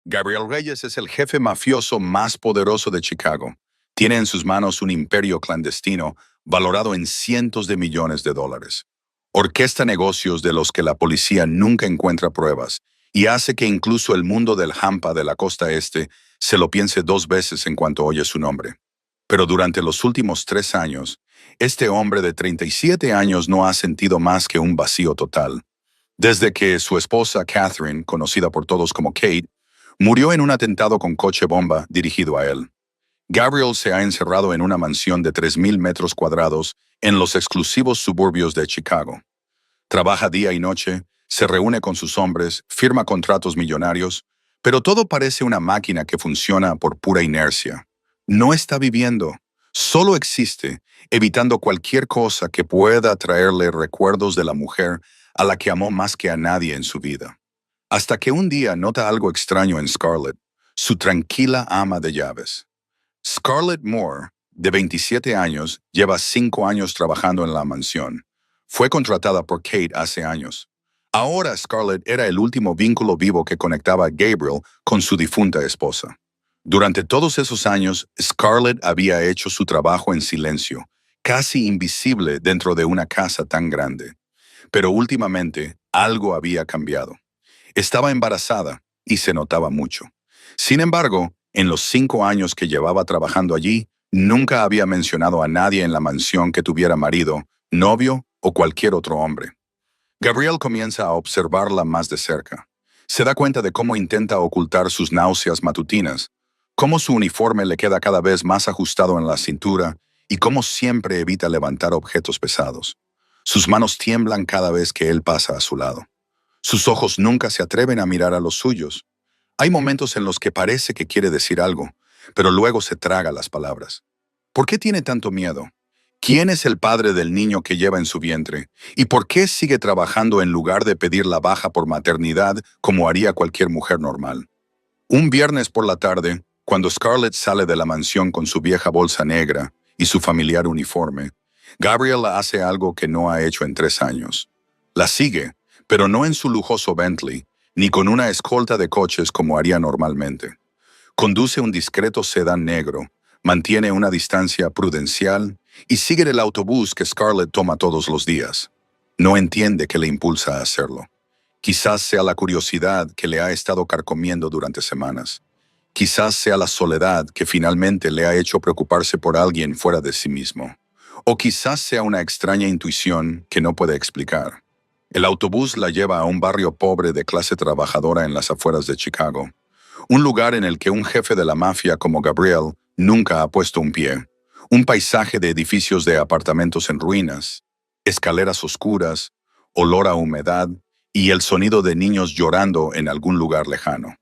Gabriel Reyes es el jefe mafioso más poderoso de Chicago. Tiene en sus manos un imperio clandestino valorado en cientos de millones de dólares. Orquesta negocios de los que la policía nunca encuentra pruebas y hace que incluso el mundo del hampa de la costa este se lo piense dos veces en cuanto oye su nombre. Pero durante los últimos 3 años, este hombre de 37 años no ha sentido más que un vacío total. Desde que su esposa Catherine, conocida por todos como Kate, murió en un atentado con coche bomba dirigido a él. Gabriel se ha encerrado en una mansión de 3,000 metros cuadrados en los exclusivos suburbios de Chicago. Trabaja día y noche, se reúne con sus hombres, firma contratos millonarios, pero todo parece una máquina que funciona por pura inercia. No está viviendo, solo existe, evitando cualquier cosa que pueda traerle recuerdos de la mujer a la que amó más que a nadie en su vida. Hasta que un día nota algo extraño en Scarlett, su tranquila ama de llaves. Scarlett Moore, de 27 años, lleva 5 años trabajando en la mansión. Fue contratada por Kate hace años. Ahora Scarlett era el último vínculo vivo que conectaba a Gabriel con su difunta esposa. Durante todos esos años, Scarlett había hecho su trabajo en silencio, casi invisible dentro de una casa tan grande. Pero últimamente, algo había cambiado. Estaba embarazada y se notaba mucho. Sin embargo, en los 5 años que llevaba trabajando allí, nunca había mencionado a nadie en la mansión que tuviera marido, novio o cualquier otro hombre. Gabriel comienza a observarla más de cerca. Se da cuenta de cómo intenta ocultar sus náuseas matutinas, cómo su uniforme le queda cada vez más ajustado en la cintura y cómo siempre evita levantar objetos pesados. Sus manos tiemblan cada vez que él pasa a su lado. Sus ojos nunca se atreven a mirar a los suyos. Hay momentos en los que parece que quiere decir algo, pero luego se traga las palabras. ¿Por qué tiene tanto miedo? ¿Quién es el padre del niño que lleva en su vientre? ¿Y por qué sigue trabajando en lugar de pedir la baja por maternidad como haría cualquier mujer normal? Un viernes por la tarde, cuando Scarlett sale de la mansión con su vieja bolsa negra y su familiar uniforme, Gabriel hace algo que no ha hecho en 3 años. La sigue, pero no en su lujoso Bentley, ni con una escolta de coches como haría normalmente. Conduce un discreto sedán negro, mantiene una distancia prudencial y sigue el autobús que Scarlett toma todos los días. No entiende qué le impulsa a hacerlo. Quizás sea la curiosidad que le ha estado carcomiendo durante semanas. Quizás sea la soledad que finalmente le ha hecho preocuparse por alguien fuera de sí mismo. O quizás sea una extraña intuición que no puede explicar. El autobús la lleva a un barrio pobre de clase trabajadora en las afueras de Chicago. Un lugar en el que un jefe de la mafia como Gabriel nunca ha puesto un pie. Un paisaje de edificios de apartamentos en ruinas, escaleras oscuras, olor a humedad y el sonido de niños llorando en algún lugar lejano.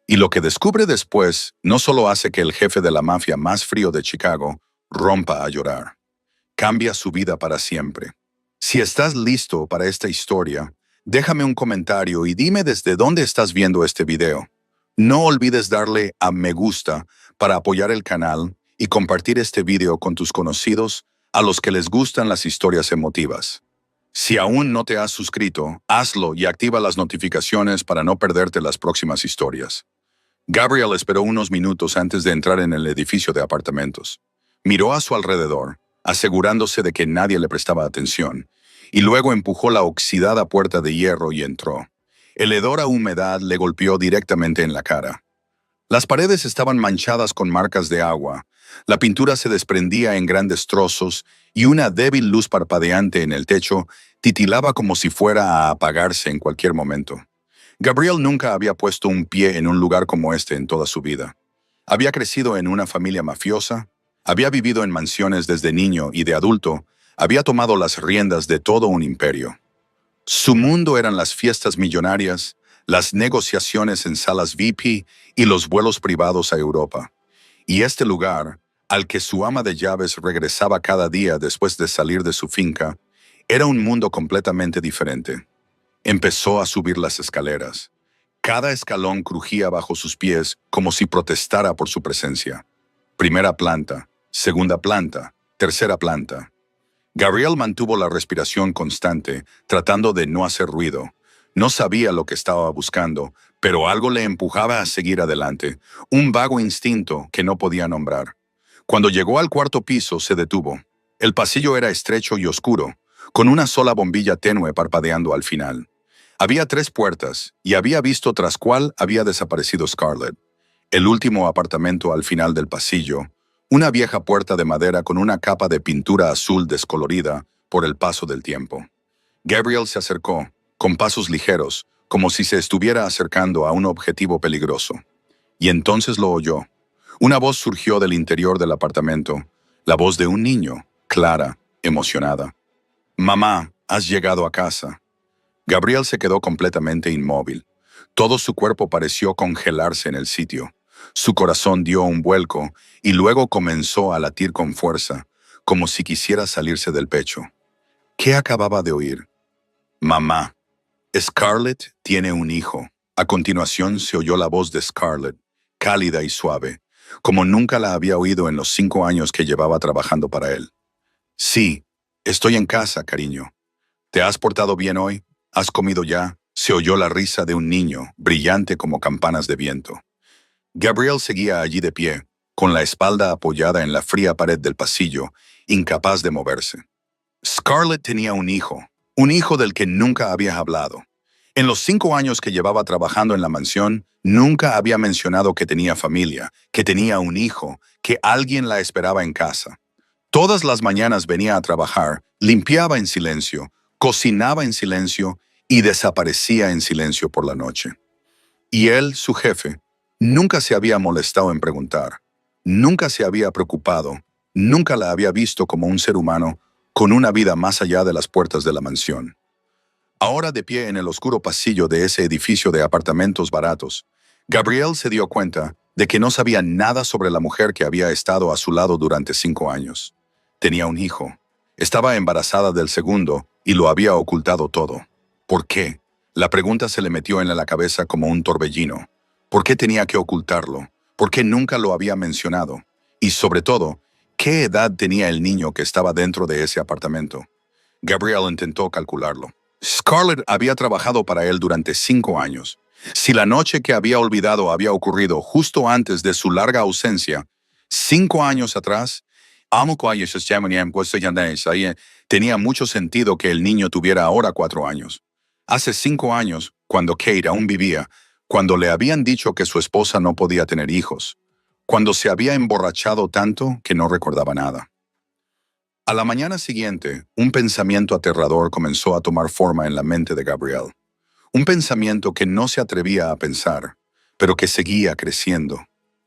Y lo que descubre después no solo hace que el jefe de la mafia más frío de Chicago rompa a llorar. Cambia su vida para siempre. Si estás listo para esta historia, déjame un comentario y dime desde dónde estás viendo este video. No olvides darle a me gusta para apoyar el canal y compartir este video con tus conocidos a los que les gustan las historias emotivas. Si aún no te has suscrito, hazlo y activa las notificaciones para no perderte las próximas historias. Gabriel esperó unos minutos antes de entrar en el edificio de apartamentos. Miró a su alrededor, asegurándose de que nadie le prestaba atención, y luego empujó la oxidada puerta de hierro y entró. El hedor a humedad le golpeó directamente en la cara. Las paredes estaban manchadas con marcas de agua, la pintura se desprendía en grandes trozos y una débil luz parpadeante en el techo titilaba como si fuera a apagarse en cualquier momento. Gabriel nunca había puesto un pie en un lugar como este en toda su vida. Había crecido en una familia mafiosa, había vivido en mansiones desde niño y de adulto, había tomado las riendas de todo un imperio. Su mundo eran las fiestas millonarias, las negociaciones en salas VIP y los vuelos privados a Europa. Y este lugar, al que su ama de llaves regresaba cada día después de salir de su finca, era un mundo completamente diferente. Empezó a subir las escaleras. Cada escalón crujía bajo sus pies como si protestara por su presencia. Primera planta, segunda planta, tercera planta. Gabriel mantuvo la respiración constante, tratando de no hacer ruido. No sabía lo que estaba buscando, Pero algo le empujaba a seguir adelante, un vago instinto que no podía nombrar. Cuando llegó al cuarto piso, se detuvo. El pasillo era estrecho y oscuro, con una sola bombilla tenue parpadeando al final. Había 3 puertas, y había visto tras cuál había desaparecido Scarlett. El último apartamento al final del pasillo, una vieja puerta de madera con una capa de pintura azul descolorida por el paso del tiempo. Gabriel se acercó, con pasos ligeros, como si se estuviera acercando a un objetivo peligroso. Y entonces lo oyó. Una voz surgió del interior del apartamento, la voz de un niño, clara, emocionada. «Mamá, has llegado a casa». Gabriel se quedó completamente inmóvil. Todo su cuerpo pareció congelarse en el sitio. Su corazón dio un vuelco y luego comenzó a latir con fuerza, como si quisiera salirse del pecho. ¿Qué acababa de oír? «Mamá, Scarlett tiene un hijo». A continuación se oyó la voz de Scarlett, cálida y suave, como nunca la había oído en los 5 años que llevaba trabajando para él. «Sí, estoy en casa, cariño. ¿Te has portado bien hoy? ¿Has comido ya?» Se oyó la risa de un niño, brillante como campanas de viento. Gabriel seguía allí de pie, con la espalda apoyada en la fría pared del pasillo, incapaz de moverse. Scarlett tenía un hijo del que nunca había hablado. En los 5 años que llevaba trabajando en la mansión, nunca había mencionado que tenía familia, que tenía un hijo, que alguien la esperaba en casa. Todas las mañanas venía a trabajar, limpiaba en silencio, cocinaba en silencio y desaparecía en silencio por la noche. Y él, su jefe, nunca se había molestado en preguntar, nunca se había preocupado, nunca la había visto como un ser humano con una vida más allá de las puertas de la mansión. Ahora de pie en el oscuro pasillo de ese edificio de apartamentos baratos, Gabriel se dio cuenta de que no sabía nada sobre la mujer que había estado a su lado durante 5 años. Tenía un hijo. Estaba embarazada del segundo y lo había ocultado todo. ¿Por qué? La pregunta se le metió en la cabeza como un torbellino. ¿Por qué tenía que ocultarlo? ¿Por qué nunca lo había mencionado? Y sobre todo, ¿qué edad tenía el niño que estaba dentro de ese apartamento? Gabriel intentó calcularlo. Scarlett había trabajado para él durante 5 años. Si la noche que había olvidado había ocurrido justo antes de su larga ausencia, 5 años atrás, tenía mucho sentido que el niño tuviera ahora 4 años. Hace 5 años, cuando Kate aún vivía, cuando le habían dicho que su esposa no podía tener hijos, cuando se había emborrachado tanto que no recordaba nada. A la mañana siguiente, un pensamiento aterrador comenzó a tomar forma en la mente de Gabriel. Un pensamiento que no se atrevía a pensar, pero que seguía creciendo,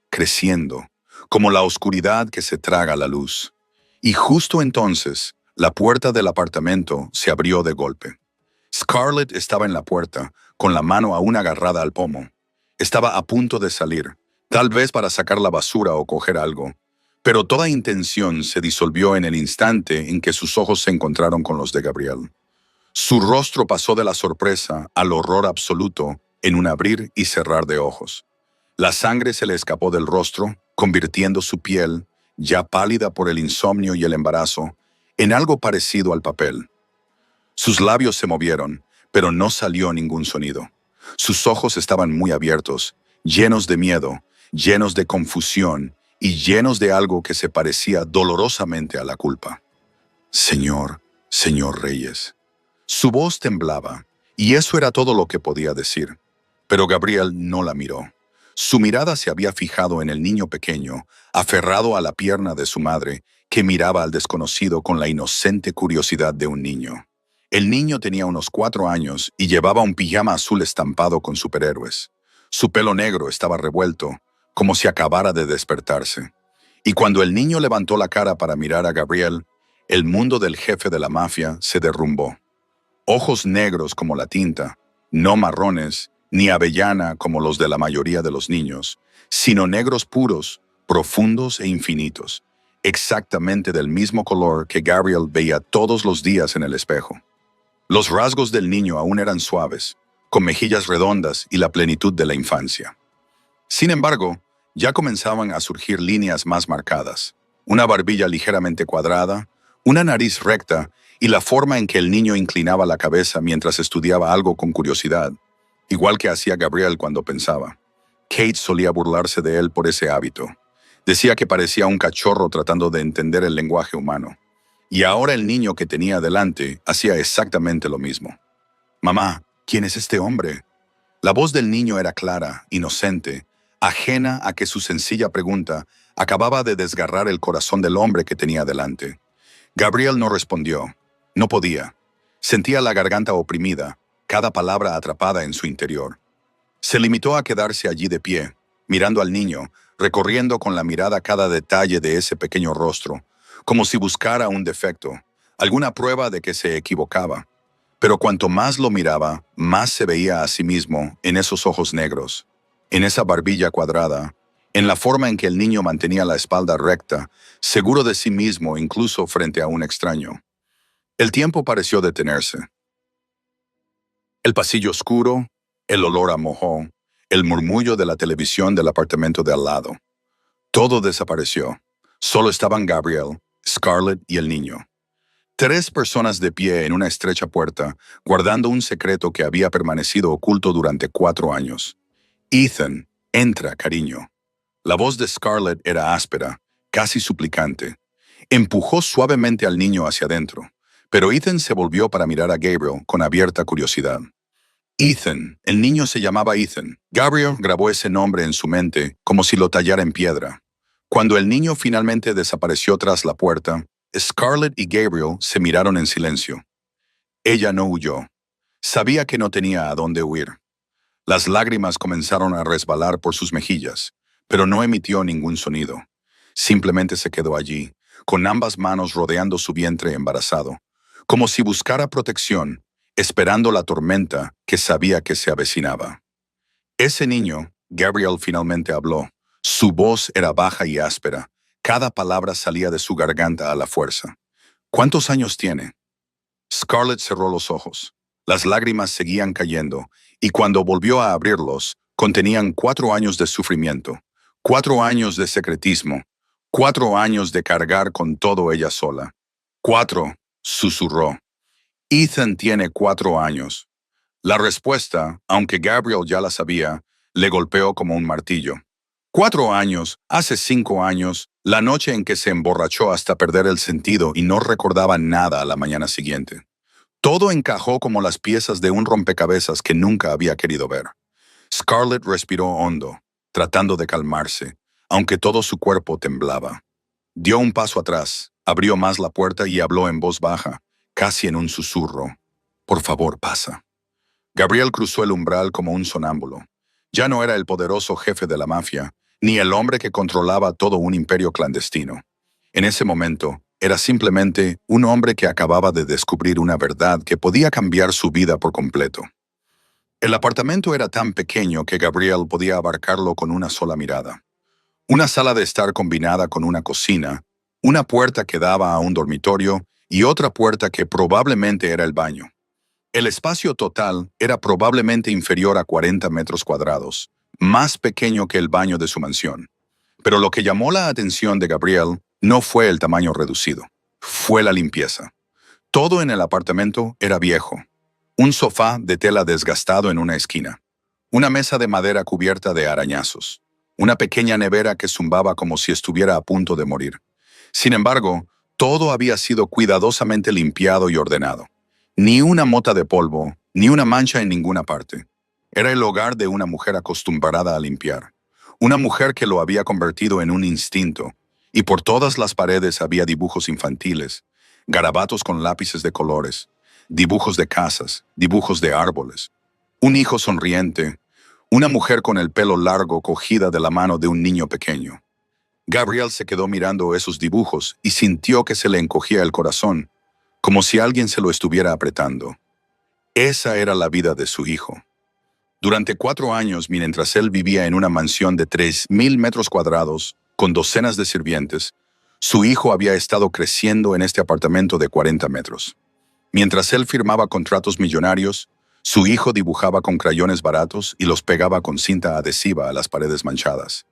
creciendo, como la oscuridad que se traga la luz. Y justo entonces, la puerta del apartamento se abrió de golpe. Scarlett estaba en la puerta, con la mano aún agarrada al pomo. Estaba a punto de salir, tal vez para sacar la basura o coger algo, pero toda intención se disolvió en el instante en que sus ojos se encontraron con los de Gabriel. Su rostro pasó de la sorpresa al horror absoluto en un abrir y cerrar de ojos. La sangre se le escapó del rostro, convirtiendo su piel, ya pálida por el insomnio y el embarazo, en algo parecido al papel. Sus labios se movieron, pero no salió ningún sonido. Sus ojos estaban muy abiertos, llenos de miedo, llenos de confusión y llenos de algo que se parecía dolorosamente a la culpa. «Señor, señor Reyes». Su voz temblaba, y eso era todo lo que podía decir. Pero Gabriel no la miró. Su mirada se había fijado en el niño pequeño, aferrado a la pierna de su madre, que miraba al desconocido con la inocente curiosidad de un niño. El niño tenía unos 4 años y llevaba un pijama azul estampado con superhéroes. Su pelo negro estaba revuelto, como si acabara de despertarse. Y cuando el niño levantó la cara para mirar a Gabriel, el mundo del jefe de la mafia se derrumbó. Ojos negros como la tinta, no marrones, ni avellana como los de la mayoría de los niños, sino negros puros, profundos e infinitos, exactamente del mismo color que Gabriel veía todos los días en el espejo. Los rasgos del niño aún eran suaves, con mejillas redondas y la plenitud de la infancia. Sin embargo, ya comenzaban a surgir líneas más marcadas, una barbilla ligeramente cuadrada, una nariz recta y la forma en que el niño inclinaba la cabeza mientras estudiaba algo con curiosidad. igual que hacía Gabriel cuando pensaba. Kate solía burlarse de él por ese hábito. Decía que parecía un cachorro tratando de entender el lenguaje humano. Y ahora el niño que tenía delante hacía exactamente lo mismo. «Mamá, ¿quién es este hombre?». La voz del niño era clara, inocente, ajena a que su sencilla pregunta acababa de desgarrar el corazón del hombre que tenía delante. Gabriel no respondió. No podía. Sentía la garganta oprimida, cada palabra atrapada en su interior. Se limitó a quedarse allí de pie, mirando al niño, recorriendo con la mirada cada detalle de ese pequeño rostro, como si buscara un defecto, alguna prueba de que se equivocaba. Pero cuanto más lo miraba, más se veía a sí mismo en esos ojos negros, en esa barbilla cuadrada, en la forma en que el niño mantenía la espalda recta, seguro de sí mismo incluso frente a un extraño. El tiempo pareció detenerse. El pasillo oscuro, el olor a mojo, el murmullo de la televisión del apartamento de al lado. Todo desapareció. Solo estaban Gabriel, Scarlett y el niño. 3 personas de pie en una estrecha puerta, guardando un secreto que había permanecido oculto durante 4 años. «Ethan, entra, cariño». La voz de Scarlett era áspera, casi suplicante. Empujó suavemente al niño hacia adentro, pero Ethan se volvió para mirar a Gabriel con abierta curiosidad. Ethan, el niño se llamaba Ethan. Gabriel grabó ese nombre en su mente como si lo tallara en piedra. Cuando el niño finalmente desapareció tras la puerta, Scarlett y Gabriel se miraron en silencio. Ella no huyó. Sabía que no tenía a dónde huir. Las lágrimas comenzaron a resbalar por sus mejillas, pero no emitió ningún sonido. Simplemente se quedó allí, con ambas manos rodeando su vientre embarazado, como si buscara protección, esperando la tormenta que sabía que se avecinaba. Ese niño, Gabriel finalmente habló. Su voz era baja y áspera. Cada palabra salía de su garganta a la fuerza. «¿Cuántos años tiene?». Scarlett cerró los ojos. Las lágrimas seguían cayendo, y cuando volvió a abrirlos, contenían 4 años de sufrimiento, 4 años de secretismo, 4 años de cargar con todo ella sola. 4, susurró. «Ethan tiene 4 años». La respuesta, aunque Gabriel ya la sabía, le golpeó como un martillo. 4 años, hace 5 años, la noche en que se emborrachó hasta perder el sentido y no recordaba nada a la mañana siguiente. Todo encajó como las piezas de un rompecabezas que nunca había querido ver. Scarlett respiró hondo, tratando de calmarse, aunque todo su cuerpo temblaba. Dio un paso atrás, abrió más la puerta y habló en voz baja, casi en un susurro. «Por favor, pasa». Gabriel cruzó el umbral como un sonámbulo. Ya no era el poderoso jefe de la mafia, ni el hombre que controlaba todo un imperio clandestino. En ese momento, era simplemente un hombre que acababa de descubrir una verdad que podía cambiar su vida por completo. El apartamento era tan pequeño que Gabriel podía abarcarlo con una sola mirada. Una sala de estar combinada con una cocina, una puerta que daba a un dormitorio y otra puerta que probablemente era el baño. El espacio total era probablemente inferior a 40 metros cuadrados, más pequeño que el baño de su mansión. Pero lo que llamó la atención de Gabriel no fue el tamaño reducido, fue la limpieza. Todo en el apartamento era viejo. Un sofá de tela desgastado en una esquina, una mesa de madera cubierta de arañazos, una pequeña nevera que zumbaba como si estuviera a punto de morir. Sin embargo, todo había sido cuidadosamente limpiado y ordenado. Ni una mota de polvo, ni una mancha en ninguna parte. Era el hogar de una mujer acostumbrada a limpiar. Una mujer que lo había convertido en un instinto, y por todas las paredes había dibujos infantiles, garabatos con lápices de colores, dibujos de casas, dibujos de árboles. Un hijo sonriente, una mujer con el pelo largo cogida de la mano de un niño pequeño. Gabriel se quedó mirando esos dibujos y sintió que se le encogía el corazón, como si alguien se lo estuviera apretando. Esa era la vida de su hijo. Durante 4 años, mientras él vivía en una mansión de 3.000 metros cuadrados, con docenas de sirvientes, su hijo había estado creciendo en este apartamento de 40 metros. Mientras él firmaba contratos millonarios, su hijo dibujaba con crayones baratos y los pegaba con cinta adhesiva a las paredes manchadas.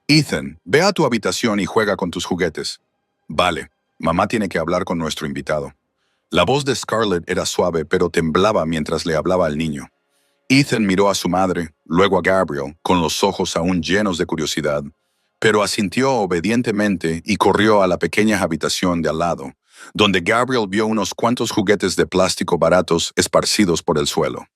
«Ethan, ve a tu habitación y juega con tus juguetes». «Vale, mamá tiene que hablar con nuestro invitado». La voz de Scarlett era suave pero temblaba mientras le hablaba al niño. Ethan miró a su madre, luego a Gabriel, con los ojos aún llenos de curiosidad, pero asintió obedientemente y corrió a la pequeña habitación de al lado, donde Gabriel vio unos cuantos juguetes de plástico baratos esparcidos por el suelo.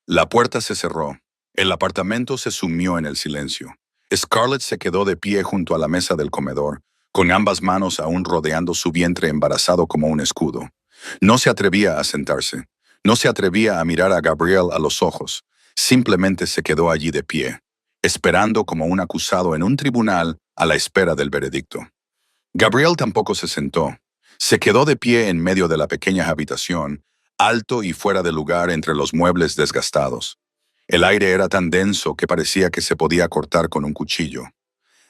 La puerta se cerró. El apartamento se sumió en el silencio. Scarlett se quedó de pie junto a la mesa del comedor, con ambas manos aún rodeando su vientre embarazado como un escudo. No se atrevía a sentarse. No se atrevía a mirar a Gabriel a los ojos. Simplemente se quedó allí de pie, esperando como un acusado en un tribunal a la espera del veredicto. Gabriel tampoco se sentó. Se quedó de pie en medio de la pequeña habitación, alto y fuera de lugar entre los muebles desgastados. El aire era tan denso que parecía que se podía cortar con un cuchillo.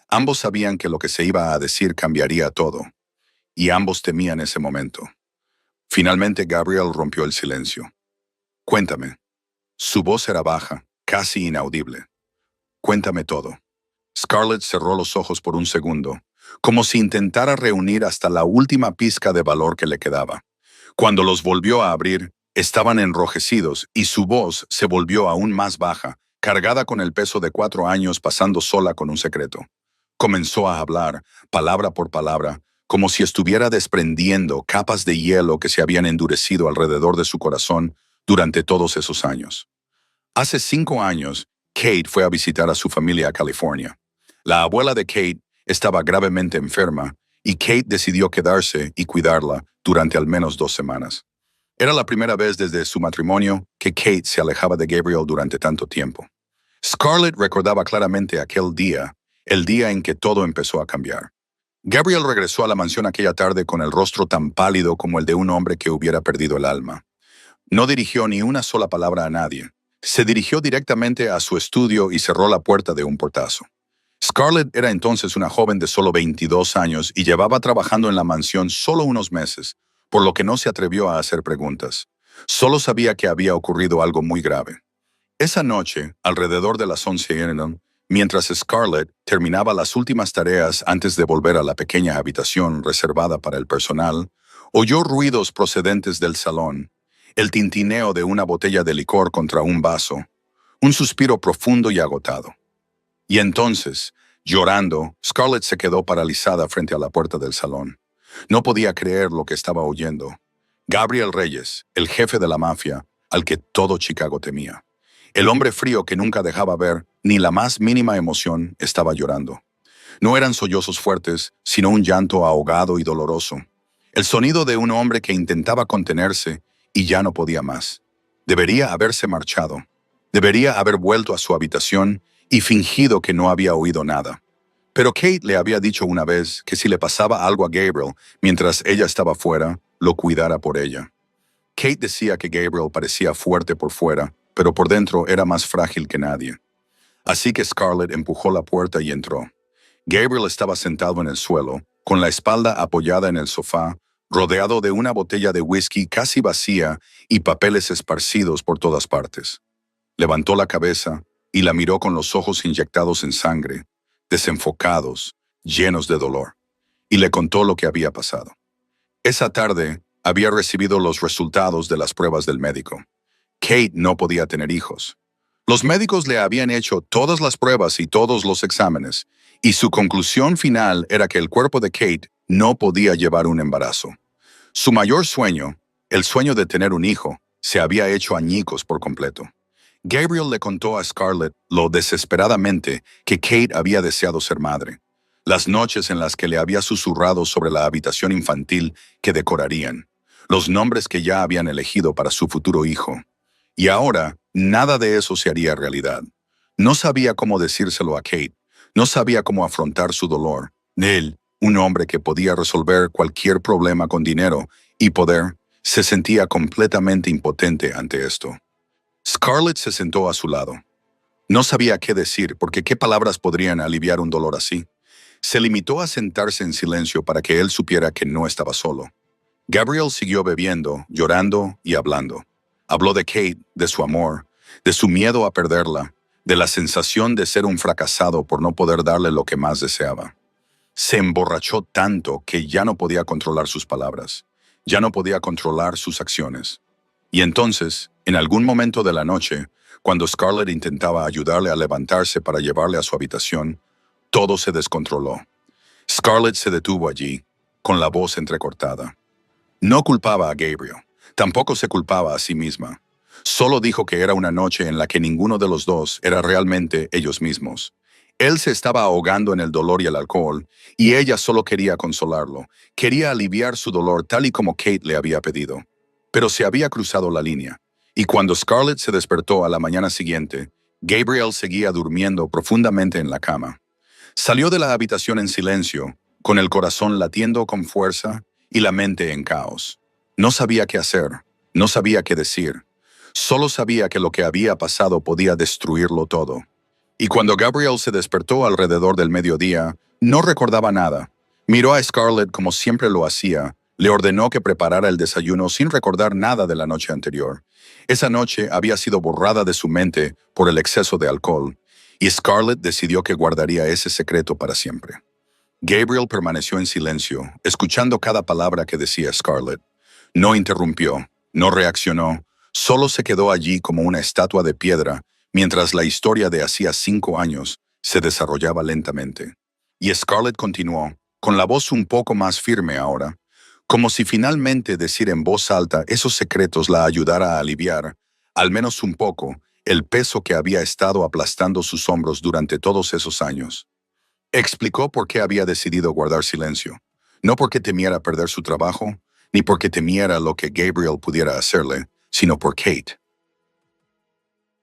Ambos sabían que lo que se iba a decir cambiaría todo, y ambos temían ese momento. Finalmente Gabriel rompió el silencio. Cuéntame. Su voz era baja, casi inaudible. Cuéntame todo. Scarlett cerró los ojos por un segundo, como si intentara reunir hasta la última pizca de valor que le quedaba. Cuando los volvió a abrir, estaban enrojecidos y su voz se volvió aún más baja, cargada con el peso de 4 años pasando sola con un secreto. Comenzó a hablar, palabra por palabra, como si estuviera desprendiendo capas de hielo que se habían endurecido alrededor de su corazón durante todos esos años. Hace 5 años, Kate fue a visitar a su familia a California. La abuela de Kate estaba gravemente enferma y Kate decidió quedarse y cuidarla durante al menos 2 semanas. Era la primera vez desde su matrimonio que Kate se alejaba de Gabriel durante tanto tiempo. Scarlett recordaba claramente aquel día, el día en que todo empezó a cambiar. Gabriel regresó a la mansión aquella tarde con el rostro tan pálido como el de un hombre que hubiera perdido el alma. No dirigió ni una sola palabra a nadie. Se dirigió directamente a su estudio y cerró la puerta de un portazo. Scarlett era entonces una joven de solo 22 años y llevaba trabajando en la mansión solo unos meses, por lo que no se atrevió a hacer preguntas. Solo sabía que había ocurrido algo muy grave. Esa noche, alrededor de las 11 a.m., mientras Scarlett terminaba las últimas tareas antes de volver a la pequeña habitación reservada para el personal, oyó ruidos procedentes del salón, el tintineo de una botella de licor contra un vaso, un suspiro profundo y agotado. Y entonces, llorando, Scarlett se quedó paralizada frente a la puerta del salón. No podía creer lo que estaba oyendo. Gabriel Reyes, el jefe de la mafia, al que todo Chicago temía. El hombre frío que nunca dejaba ver ni la más mínima emoción estaba llorando. No eran sollozos fuertes, sino un llanto ahogado y doloroso. El sonido de un hombre que intentaba contenerse y ya no podía más. Debería haberse marchado. Debería haber vuelto a su habitación y fingido que no había oído nada. Pero Kate le había dicho una vez que si le pasaba algo a Gabriel mientras ella estaba fuera, lo cuidara por ella. Kate decía que Gabriel parecía fuerte por fuera, pero por dentro era más frágil que nadie. Así que Scarlett empujó la puerta y entró. Gabriel estaba sentado en el suelo, con la espalda apoyada en el sofá, rodeado de una botella de whisky casi vacía y papeles esparcidos por todas partes. Levantó la cabeza y la miró con los ojos inyectados en sangre, desenfocados, llenos de dolor, y le contó lo que había pasado. Esa tarde había recibido los resultados de las pruebas del médico. Kate no podía tener hijos. Los médicos le habían hecho todas las pruebas y todos los exámenes, y su conclusión final era que el cuerpo de Kate no podía llevar un embarazo. Su mayor sueño, el sueño de tener un hijo, se había hecho añicos por completo. Gabriel le contó a Scarlett lo desesperadamente que Kate había deseado ser madre, las noches en las que le había susurrado sobre la habitación infantil que decorarían, los nombres que ya habían elegido para su futuro hijo. Y ahora, nada de eso se haría realidad. No sabía cómo decírselo a Kate, no sabía cómo afrontar su dolor. Él, un hombre que podía resolver cualquier problema con dinero y poder, se sentía completamente impotente ante esto. Scarlett se sentó a su lado. No sabía qué decir porque qué palabras podrían aliviar un dolor así. Se limitó a sentarse en silencio para que él supiera que no estaba solo. Gabriel siguió bebiendo, llorando y hablando. Habló de Kate, de su amor, de su miedo a perderla, de la sensación de ser un fracasado por no poder darle lo que más deseaba. Se emborrachó tanto que ya no podía controlar sus palabras, ya no podía controlar sus acciones. Y entonces, en algún momento de la noche, Cuando Scarlett intentaba ayudarle a levantarse para llevarle a su habitación, todo se descontroló. Scarlett se detuvo allí, con la voz entrecortada. No culpaba a Gabriel, tampoco se culpaba a sí misma. Solo dijo que era una noche en la que ninguno de los dos era realmente ellos mismos. Él se estaba ahogando en el dolor y el alcohol, y ella solo quería consolarlo, quería aliviar su dolor tal y como Kate le había pedido. Pero se había cruzado la línea, y cuando Scarlett se despertó a la mañana siguiente, Gabriel seguía durmiendo profundamente en la cama. Salió de la habitación en silencio, con el corazón latiendo con fuerza y la mente en caos. No sabía qué hacer, no sabía qué decir. Solo sabía que lo que había pasado podía destruirlo todo. Y cuando Gabriel se despertó alrededor del mediodía, no recordaba nada. Miró a Scarlett como siempre lo hacía, le ordenó que preparara el desayuno sin recordar nada de la noche anterior. Esa noche había sido borrada de su mente por el exceso de alcohol, y Scarlett decidió que guardaría ese secreto para siempre. Gabriel permaneció en silencio, escuchando cada palabra que decía Scarlett. No interrumpió, no reaccionó, solo se quedó allí como una estatua de piedra, mientras la historia de hacía 5 años se desarrollaba lentamente. Y Scarlett continuó, con la voz un poco más firme ahora, como si finalmente decir en voz alta esos secretos la ayudara a aliviar, al menos un poco, el peso que había estado aplastando sus hombros durante todos esos años. Explicó por qué había decidido guardar silencio. No porque temiera perder su trabajo, ni porque temiera lo que Gabriel pudiera hacerle, sino por Kate.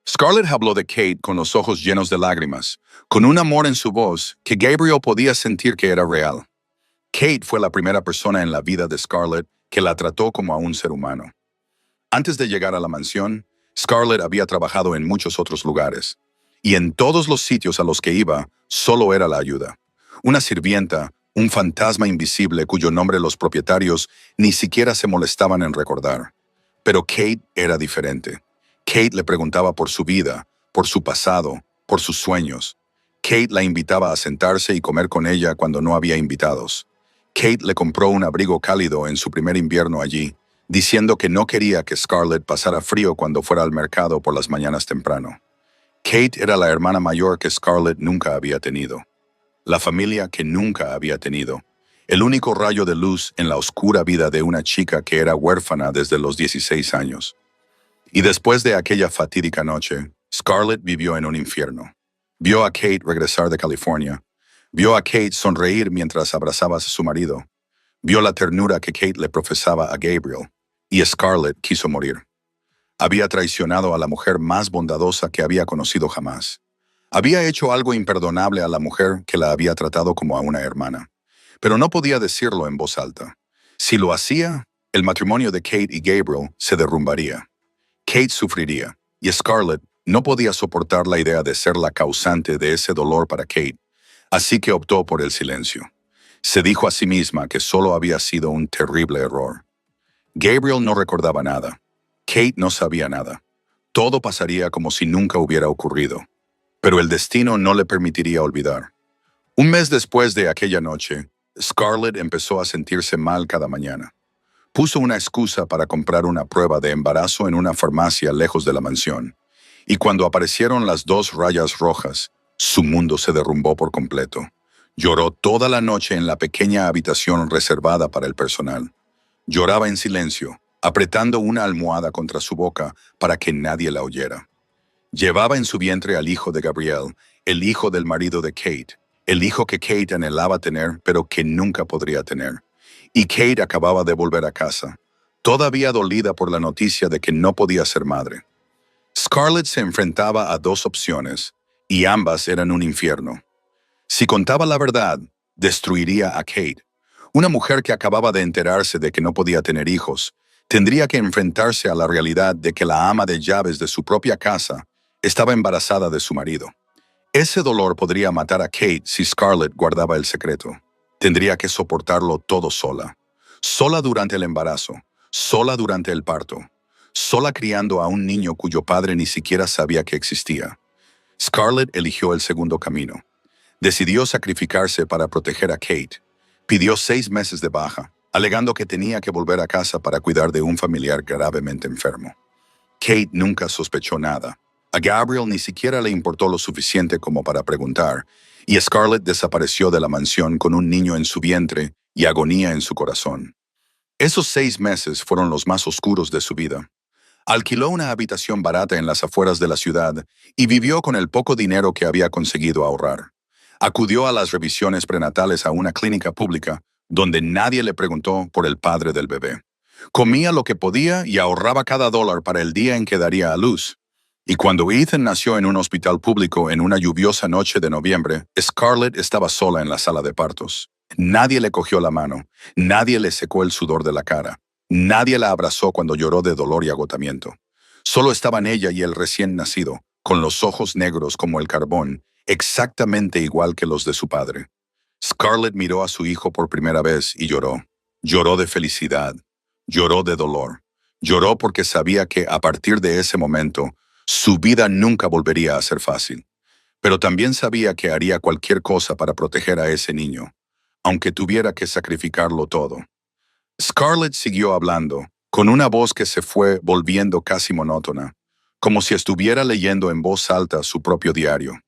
Scarlett habló de Kate con los ojos llenos de lágrimas, con un amor en su voz que Gabriel podía sentir que era real. Kate fue la primera persona en la vida de Scarlett que la trató como a un ser humano. Antes de llegar a la mansión, Scarlett había trabajado en muchos otros lugares, y en todos los sitios a los que iba, solo era la ayuda. Una sirvienta, un fantasma invisible cuyo nombre los propietarios ni siquiera se molestaban en recordar. Pero Kate era diferente. Kate le preguntaba por su vida, por su pasado, por sus sueños. Kate la invitaba a sentarse y comer con ella cuando no había invitados. Kate le compró un abrigo cálido en su primer invierno allí, diciendo que no quería que Scarlett pasara frío cuando fuera al mercado por las mañanas temprano. Kate era la hermana mayor que Scarlett nunca había tenido. La familia que nunca había tenido. El único rayo de luz en la oscura vida de una chica que era huérfana desde los 16 años. Y después de aquella fatídica noche, Scarlett vivió en un infierno. Vio a Kate regresar de California. Vio a Kate sonreír mientras abrazaba a su marido. Vio la ternura que Kate le profesaba a Gabriel. Y Scarlett quiso morir. Había traicionado a la mujer más bondadosa que había conocido jamás. Había hecho algo imperdonable a la mujer que la había tratado como a una hermana. Pero no podía decirlo en voz alta. Si lo hacía, el matrimonio de Kate y Gabriel se derrumbaría. Kate sufriría, y Scarlett no podía soportar la idea de ser la causante de ese dolor para Kate, así que optó por el silencio. Se dijo a sí misma que solo había sido un terrible error. Gabriel no recordaba nada. Kate no sabía nada. Todo pasaría como si nunca hubiera ocurrido. Pero el destino no le permitiría olvidar. Un mes después de aquella noche, Scarlett empezó a sentirse mal cada mañana. Puso una excusa para comprar una prueba de embarazo en una farmacia lejos de la mansión. Y cuando aparecieron las 2 rayas rojas, su mundo se derrumbó por completo. Lloró toda la noche en la pequeña habitación reservada para el personal. Lloraba en silencio, apretando una almohada contra su boca para que nadie la oyera. Llevaba en su vientre al hijo de Gabriel, el hijo del marido de Kate, el hijo que Kate anhelaba tener pero que nunca podría tener. Y Kate acababa de volver a casa, todavía dolida por la noticia de que no podía ser madre. Scarlett se enfrentaba a 2 opciones, y ambas eran un infierno. Si contaba la verdad, destruiría a Kate. Una mujer que acababa de enterarse de que no podía tener hijos, tendría que enfrentarse a la realidad de que la ama de llaves de su propia casa estaba embarazada de su marido. Ese dolor podría matar a Kate si Scarlett guardaba el secreto. Tendría que soportarlo todo sola. Sola durante el embarazo, sola durante el parto, sola criando a un niño cuyo padre ni siquiera sabía que existía. Scarlett eligió el segundo camino. Decidió sacrificarse para proteger a Kate. Pidió 6 meses de baja, alegando que tenía que volver a casa para cuidar de un familiar gravemente enfermo. Kate nunca sospechó nada. A Gabriel ni siquiera le importó lo suficiente como para preguntar, y Scarlett desapareció de la mansión con un niño en su vientre y agonía en su corazón. Esos 6 meses fueron los más oscuros de su vida. Alquiló una habitación barata en las afueras de la ciudad y vivió con el poco dinero que había conseguido ahorrar. Acudió a las revisiones prenatales a una clínica pública donde nadie le preguntó por el padre del bebé. Comía lo que podía y ahorraba cada dólar para el día en que daría a luz. Y cuando Ethan nació en un hospital público en una lluviosa noche de noviembre, Scarlett estaba sola en la sala de partos. Nadie le cogió la mano, nadie le secó el sudor de la cara. Nadie la abrazó cuando lloró de dolor y agotamiento. Solo estaban ella y el recién nacido, con los ojos negros como el carbón, exactamente igual que los de su padre. Scarlett miró a su hijo por primera vez y lloró. Lloró de felicidad. Lloró de dolor. Lloró porque sabía que a partir de ese momento, su vida nunca volvería a ser fácil. Pero también sabía que haría cualquier cosa para proteger a ese niño, aunque tuviera que sacrificarlo todo. Scarlett siguió hablando, con una voz que se fue volviendo casi monótona, como si estuviera leyendo en voz alta su propio diario.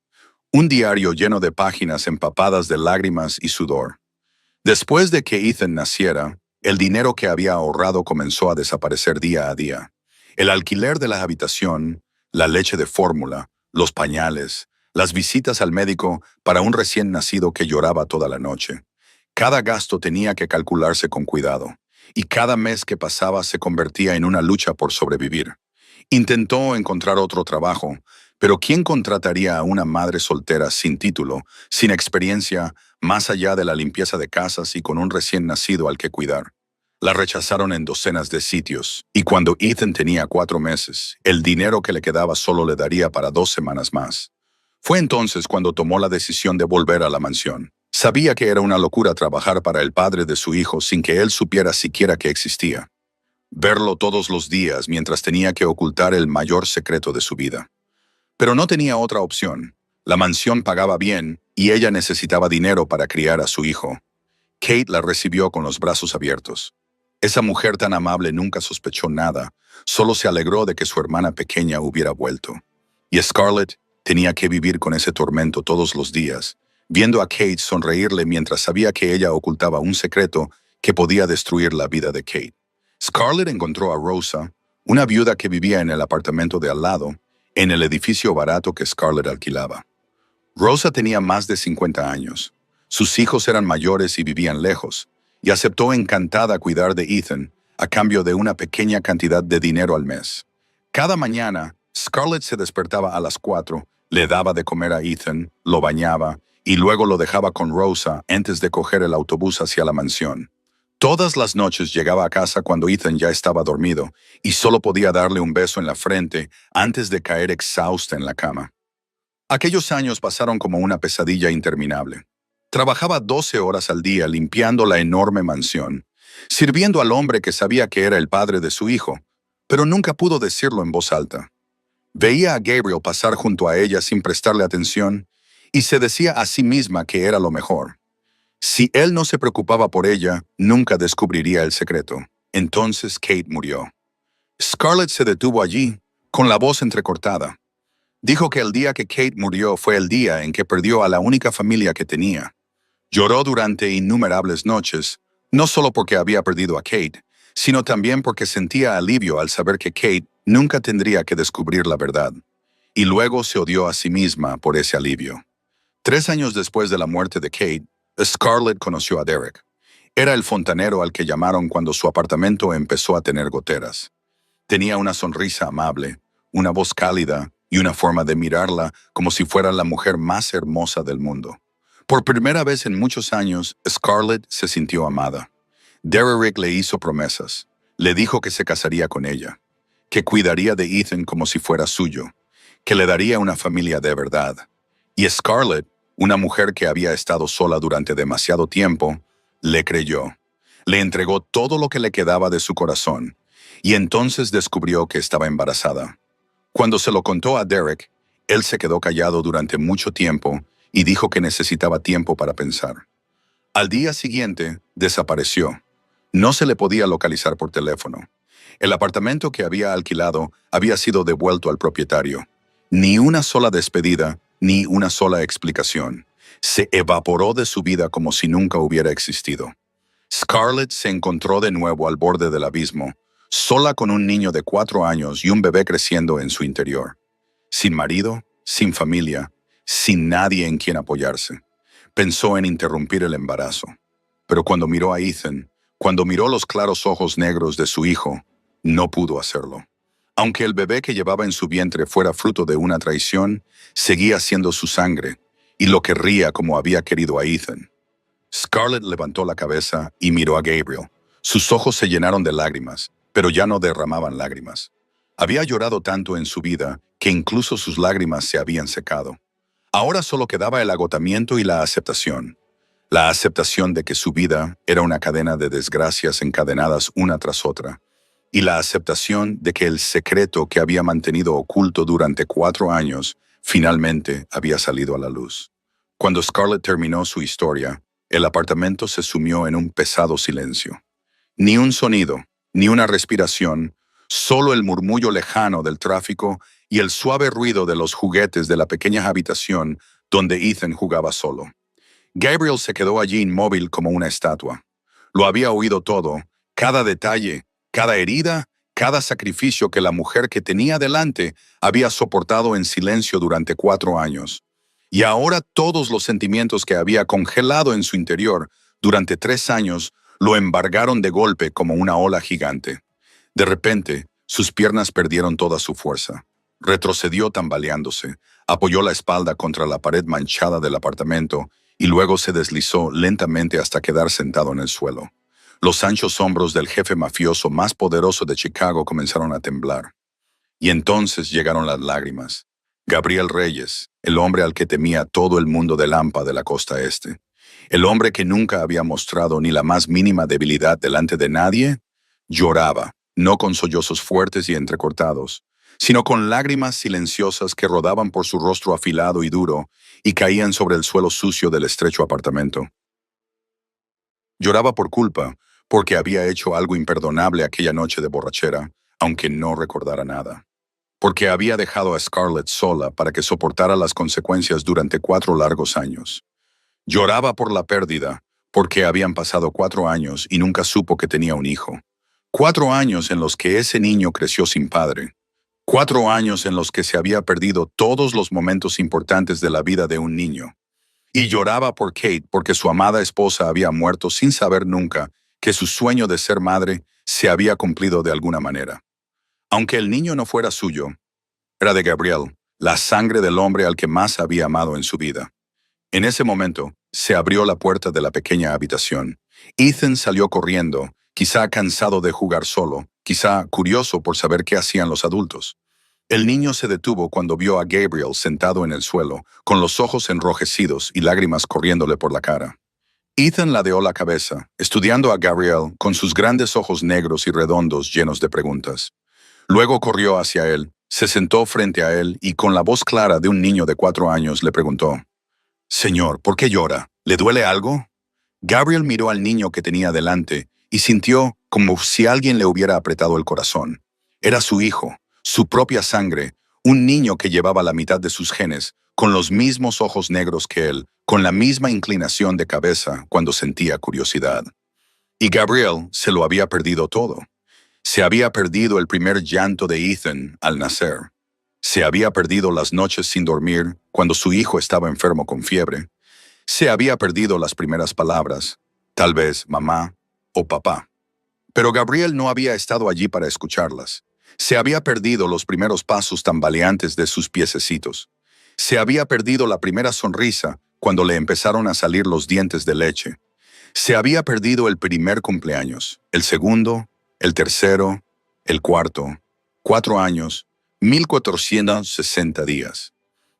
Un diario lleno de páginas empapadas de lágrimas y sudor. Después de que Ethan naciera, el dinero que había ahorrado comenzó a desaparecer día a día. El alquiler de la habitación, la leche de fórmula, los pañales, las visitas al médico para un recién nacido que lloraba toda la noche. Cada gasto tenía que calcularse con cuidado, y cada mes que pasaba se convertía en una lucha por sobrevivir. Intentó encontrar otro trabajo, pero ¿quién contrataría a una madre soltera sin título, sin experiencia, más allá de la limpieza de casas y con un recién nacido al que cuidar? La rechazaron en docenas de sitios, y cuando Ethan tenía 4 meses, el dinero que le quedaba solo le daría para 2 semanas más. Fue entonces cuando tomó la decisión de volver a la mansión. Sabía que era una locura trabajar para el padre de su hijo sin que él supiera siquiera que existía. Verlo todos los días mientras tenía que ocultar el mayor secreto de su vida. Pero no tenía otra opción. La mansión pagaba bien y ella necesitaba dinero para criar a su hijo. Kate la recibió con los brazos abiertos. Esa mujer tan amable nunca sospechó nada, solo se alegró de que su hermana pequeña hubiera vuelto. Y Scarlett tenía que vivir con ese tormento todos los días, viendo a Kate sonreírle mientras sabía que ella ocultaba un secreto que podía destruir la vida de Kate. Scarlett encontró a Rosa, una viuda que vivía en el apartamento de al lado, en el edificio barato que Scarlett alquilaba. Rosa tenía más de 50 años. Sus hijos eran mayores y vivían lejos, y aceptó encantada cuidar de Ethan a cambio de una pequeña cantidad de dinero al mes. Cada mañana, Scarlett se despertaba a las 4, le daba de comer a Ethan, lo bañaba, y luego lo dejaba con Rosa antes de coger el autobús hacia la mansión. Todas las noches llegaba a casa cuando Ethan ya estaba dormido y solo podía darle un beso en la frente antes de caer exhausta en la cama. Aquellos años pasaron como una pesadilla interminable. Trabajaba 12 horas al día limpiando la enorme mansión, sirviendo al hombre que sabía que era el padre de su hijo, pero nunca pudo decirlo en voz alta. Veía a Gabriel pasar junto a ella sin prestarle atención y se decía a sí misma que era lo mejor. Si él no se preocupaba por ella, nunca descubriría el secreto. Entonces Kate murió. Scarlett se detuvo allí, con la voz entrecortada. Dijo que el día que Kate murió fue el día en que perdió a la única familia que tenía. Lloró durante innumerables noches, no solo porque había perdido a Kate, sino también porque sentía alivio al saber que Kate nunca tendría que descubrir la verdad. Y luego se odió a sí misma por ese alivio. 3 años después de la muerte de Kate, Scarlett conoció a Derek. Era el fontanero al que llamaron cuando su apartamento empezó a tener goteras. Tenía una sonrisa amable, una voz cálida y una forma de mirarla como si fuera la mujer más hermosa del mundo. Por primera vez en muchos años, Scarlett se sintió amada. Derek le hizo promesas. Le dijo que se casaría con ella, que cuidaría de Ethan como si fuera suyo, que le daría una familia de verdad. Y Scarlett, una mujer que había estado sola durante demasiado tiempo, le creyó. Le entregó todo lo que le quedaba de su corazón, y entonces descubrió que estaba embarazada. Cuando se lo contó a Derek, él se quedó callado durante mucho tiempo y dijo que necesitaba tiempo para pensar. Al día siguiente, desapareció. No se le podía localizar por teléfono. El apartamento que había alquilado había sido devuelto al propietario, Ni una sola despedida, ni una sola explicación. Se evaporó de su vida como si nunca hubiera existido. Scarlett se encontró de nuevo al borde del abismo, sola con un niño de 4 años y un bebé creciendo en su interior. Sin marido, sin familia, sin nadie en quien apoyarse. Pensó en interrumpir el embarazo. Pero cuando miró a Ethan, cuando miró los claros ojos negros de su hijo, no pudo hacerlo. Aunque el bebé que llevaba en su vientre fuera fruto de una traición, seguía siendo su sangre, y lo querría como había querido a Ethan. Scarlett levantó la cabeza y miró a Gabriel. Sus ojos se llenaron de lágrimas, pero ya no derramaban lágrimas. Había llorado tanto en su vida que incluso sus lágrimas se habían secado. Ahora solo quedaba el agotamiento y la aceptación. La aceptación de que su vida era una cadena de desgracias encadenadas una tras otra. Y la aceptación de que el secreto que había mantenido oculto durante 4 años finalmente había salido a la luz. Cuando Scarlett terminó su historia, el apartamento se sumió en un pesado silencio. Ni un sonido, ni una respiración, solo el murmullo lejano del tráfico y el suave ruido de los juguetes de la pequeña habitación donde Ethan jugaba solo. Gabriel se quedó allí inmóvil como una estatua. Lo había oído todo, cada detalle, cada herida, cada sacrificio que la mujer que tenía delante había soportado en silencio durante 4 años. Y ahora todos los sentimientos que había congelado en su interior durante 3 años lo embargaron de golpe como una ola gigante. De repente, sus piernas perdieron toda su fuerza. Retrocedió tambaleándose, apoyó la espalda contra la pared manchada del apartamento y luego se deslizó lentamente hasta quedar sentado en el suelo. Los anchos hombros del jefe mafioso más poderoso de Chicago comenzaron a temblar. Y entonces llegaron las lágrimas. Gabriel Reyes, el hombre al que temía todo el mundo de Lampa de la costa este. El hombre que nunca había mostrado ni la más mínima debilidad delante de nadie, lloraba, no con sollozos fuertes y entrecortados, sino con lágrimas silenciosas que rodaban por su rostro afilado y duro y caían sobre el suelo sucio del estrecho apartamento. Lloraba por culpa, porque había hecho algo imperdonable aquella noche de borrachera, aunque no recordara nada. Porque había dejado a Scarlett sola para que soportara las consecuencias durante 4 largos años. Lloraba por la pérdida, porque habían pasado 4 años y nunca supo que tenía un hijo. 4 años en los que ese niño creció sin padre. 4 años en los que se había perdido todos los momentos importantes de la vida de un niño. Y lloraba por Kate porque su amada esposa había muerto sin saber nunca que su sueño de ser madre se había cumplido de alguna manera. Aunque el niño no fuera suyo, era de Gabriel, la sangre del hombre al que más había amado en su vida. En ese momento, se abrió la puerta de la pequeña habitación. Ethan salió corriendo, quizá cansado de jugar solo, quizá curioso por saber qué hacían los adultos. El niño se detuvo cuando vio a Gabriel sentado en el suelo, con los ojos enrojecidos y lágrimas corriéndole por la cara. Ethan ladeó la cabeza, estudiando a Gabriel con sus grandes ojos negros y redondos llenos de preguntas. Luego corrió hacia él, se sentó frente a él y con la voz clara de un niño de 4 años le preguntó: «Señor, ¿por qué llora? ¿Le duele algo?» Gabriel miró al niño que tenía delante y sintió como si alguien le hubiera apretado el corazón. Era su hijo, su propia sangre, un niño que llevaba la mitad de sus genes, con los mismos ojos negros que él, con la misma inclinación de cabeza cuando sentía curiosidad. Y Gabriel se lo había perdido todo. Se había perdido el primer llanto de Ethan al nacer. Se había perdido las noches sin dormir cuando su hijo estaba enfermo con fiebre. Se había perdido las primeras palabras, tal vez mamá o papá. Pero Gabriel no había estado allí para escucharlas. Se había perdido los primeros pasos tambaleantes de sus piececitos. Se había perdido la primera sonrisa cuando le empezaron a salir los dientes de leche. Se había perdido el primer cumpleaños, el segundo, el tercero, el cuarto, 4 años, 1460 días.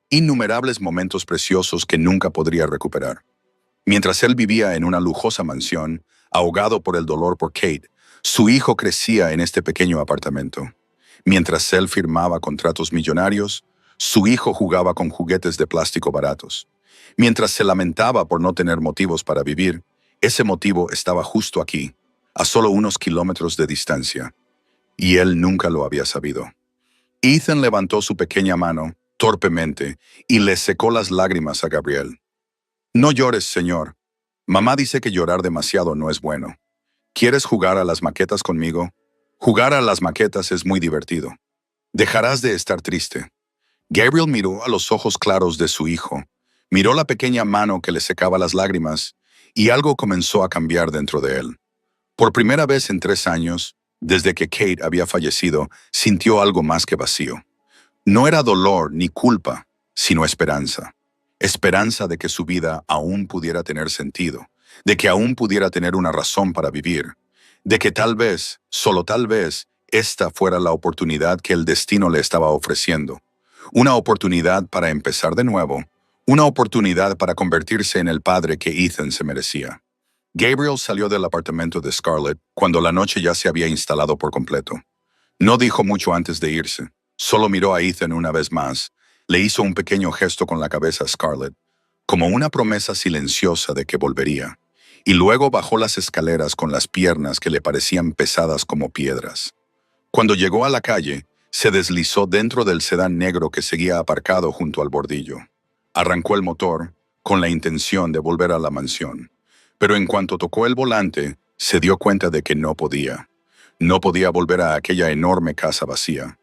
Innumerables momentos preciosos que nunca podría recuperar. Mientras él vivía en una lujosa mansión, ahogado por el dolor por Kate, su hijo crecía en este pequeño apartamento. Mientras él firmaba contratos millonarios, su hijo jugaba con juguetes de plástico baratos. Mientras se lamentaba por no tener motivos para vivir, ese motivo estaba justo aquí, a solo unos kilómetros de distancia. Y él nunca lo había sabido. Ethan levantó su pequeña mano, torpemente y le secó las lágrimas a Gabriel. No llores, señor. Mamá dice que llorar demasiado no es bueno. ¿Quieres jugar a las maquetas conmigo? Jugar a las maquetas es muy divertido. Dejarás de estar triste. Gabriel miró a los ojos claros de su hijo, miró la pequeña mano que le secaba las lágrimas, y algo comenzó a cambiar dentro de él. Por primera vez en 3 años, desde que Kate había fallecido, sintió algo más que vacío. No era dolor ni culpa, sino esperanza. Esperanza de que su vida aún pudiera tener sentido, de que aún pudiera tener una razón para vivir, de que tal vez, solo tal vez, esta fuera la oportunidad que el destino le estaba ofreciendo. Una oportunidad para empezar de nuevo, una oportunidad para convertirse en el padre que Ethan se merecía. Gabriel salió del apartamento de Scarlett cuando la noche ya se había instalado por completo. No dijo mucho antes de irse, solo miró a Ethan una vez más, le hizo un pequeño gesto con la cabeza a Scarlett, como una promesa silenciosa de que volvería, y luego bajó las escaleras con las piernas que le parecían pesadas como piedras. Cuando llegó a la calle, se deslizó dentro del sedán negro que seguía aparcado junto al bordillo. Arrancó el motor, con la intención de volver a la mansión. Pero en cuanto tocó el volante, se dio cuenta de que no podía. No podía volver a aquella enorme casa vacía.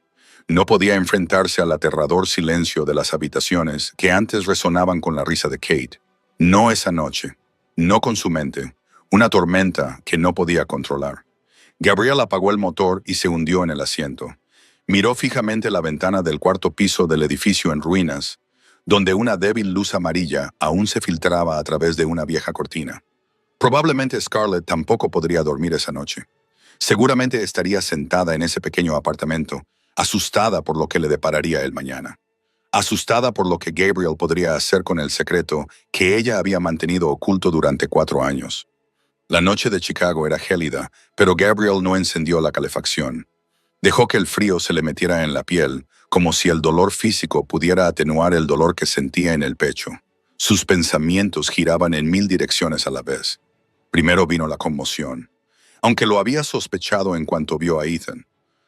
No podía enfrentarse al aterrador silencio de las habitaciones que antes resonaban con la risa de Kate. No esa noche. No con su mente. Una tormenta que no podía controlar. Gabriel apagó el motor y se hundió en el asiento. Miró fijamente la ventana del cuarto piso del edificio en ruinas, donde una débil luz amarilla aún se filtraba a través de una vieja cortina. Probablemente Scarlett tampoco podría dormir esa noche. Seguramente estaría sentada en ese pequeño apartamento, asustada por lo que le depararía el mañana. Asustada por lo que Gabriel podría hacer con el secreto que ella había mantenido oculto durante 4 años. La noche de Chicago era gélida, pero Gabriel no encendió la calefacción. Dejó que el frío se le metiera en la piel, como si el dolor físico pudiera atenuar el dolor que sentía en el pecho. Sus pensamientos giraban en 1000 direcciones a la vez. Primero vino la conmoción, aunque lo había sospechado en cuanto vio a Ethan.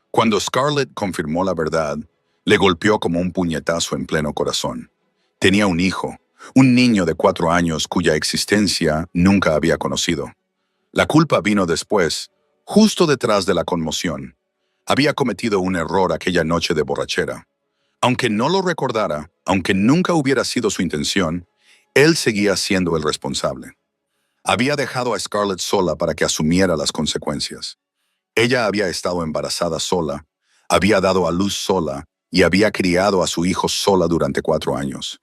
Cuando Scarlett confirmó la verdad, le golpeó como un puñetazo en pleno corazón. Tenía un hijo, un niño de 4 años cuya existencia nunca había conocido. La culpa vino después, justo detrás de la conmoción. Había cometido un error aquella noche de borrachera. Aunque no lo recordara, aunque nunca hubiera sido su intención, él seguía siendo el responsable. Había dejado a Scarlett sola para que asumiera las consecuencias. Ella había estado embarazada sola, había dado a luz sola y había criado a su hijo sola durante 4 años.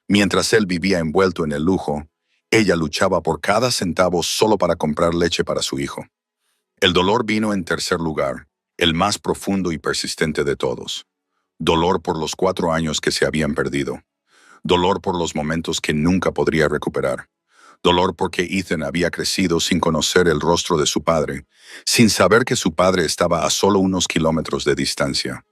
Mientras él vivía envuelto en el lujo, ella luchaba por cada centavo solo para comprar leche para su hijo. El dolor vino en tercer lugar, el más profundo y persistente de todos. Dolor por los 4 años que se habían perdido. Dolor por los momentos que nunca podría recuperar. Dolor porque Ethan había crecido sin conocer el rostro de su padre, sin saber que su padre estaba a solo unos kilómetros de distancia.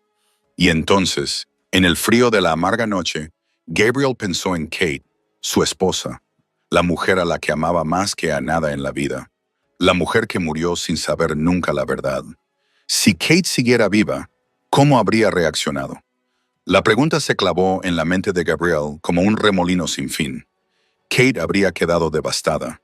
Y entonces, en el frío de la amarga noche, Gabriel pensó en Kate, su esposa, la mujer a la que amaba más que a nada en la vida, la mujer que murió sin saber nunca la verdad. Si Kate siguiera viva, ¿cómo habría reaccionado? La pregunta se clavó en la mente de Gabriel como un remolino sin fin. Kate habría quedado devastada.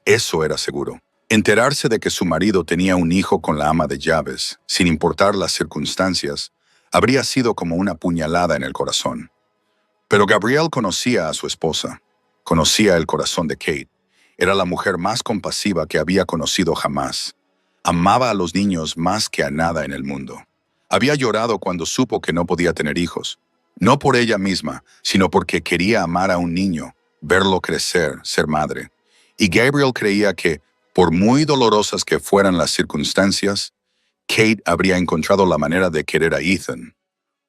Eso era seguro. Enterarse de que su marido tenía un hijo con la ama de llaves, sin importar las circunstancias, habría sido como una puñalada en el corazón. Pero Gabriel conocía a su esposa, conocía el corazón de Kate. Era la mujer más compasiva que había conocido jamás. Amaba a los niños más que a nada en el mundo. Había llorado cuando supo que no podía tener hijos, no por ella misma, sino porque quería amar a un niño, verlo crecer, ser madre. Y Gabriel creía que, por muy dolorosas que fueran las circunstancias, Kate habría encontrado la manera de querer a Ethan.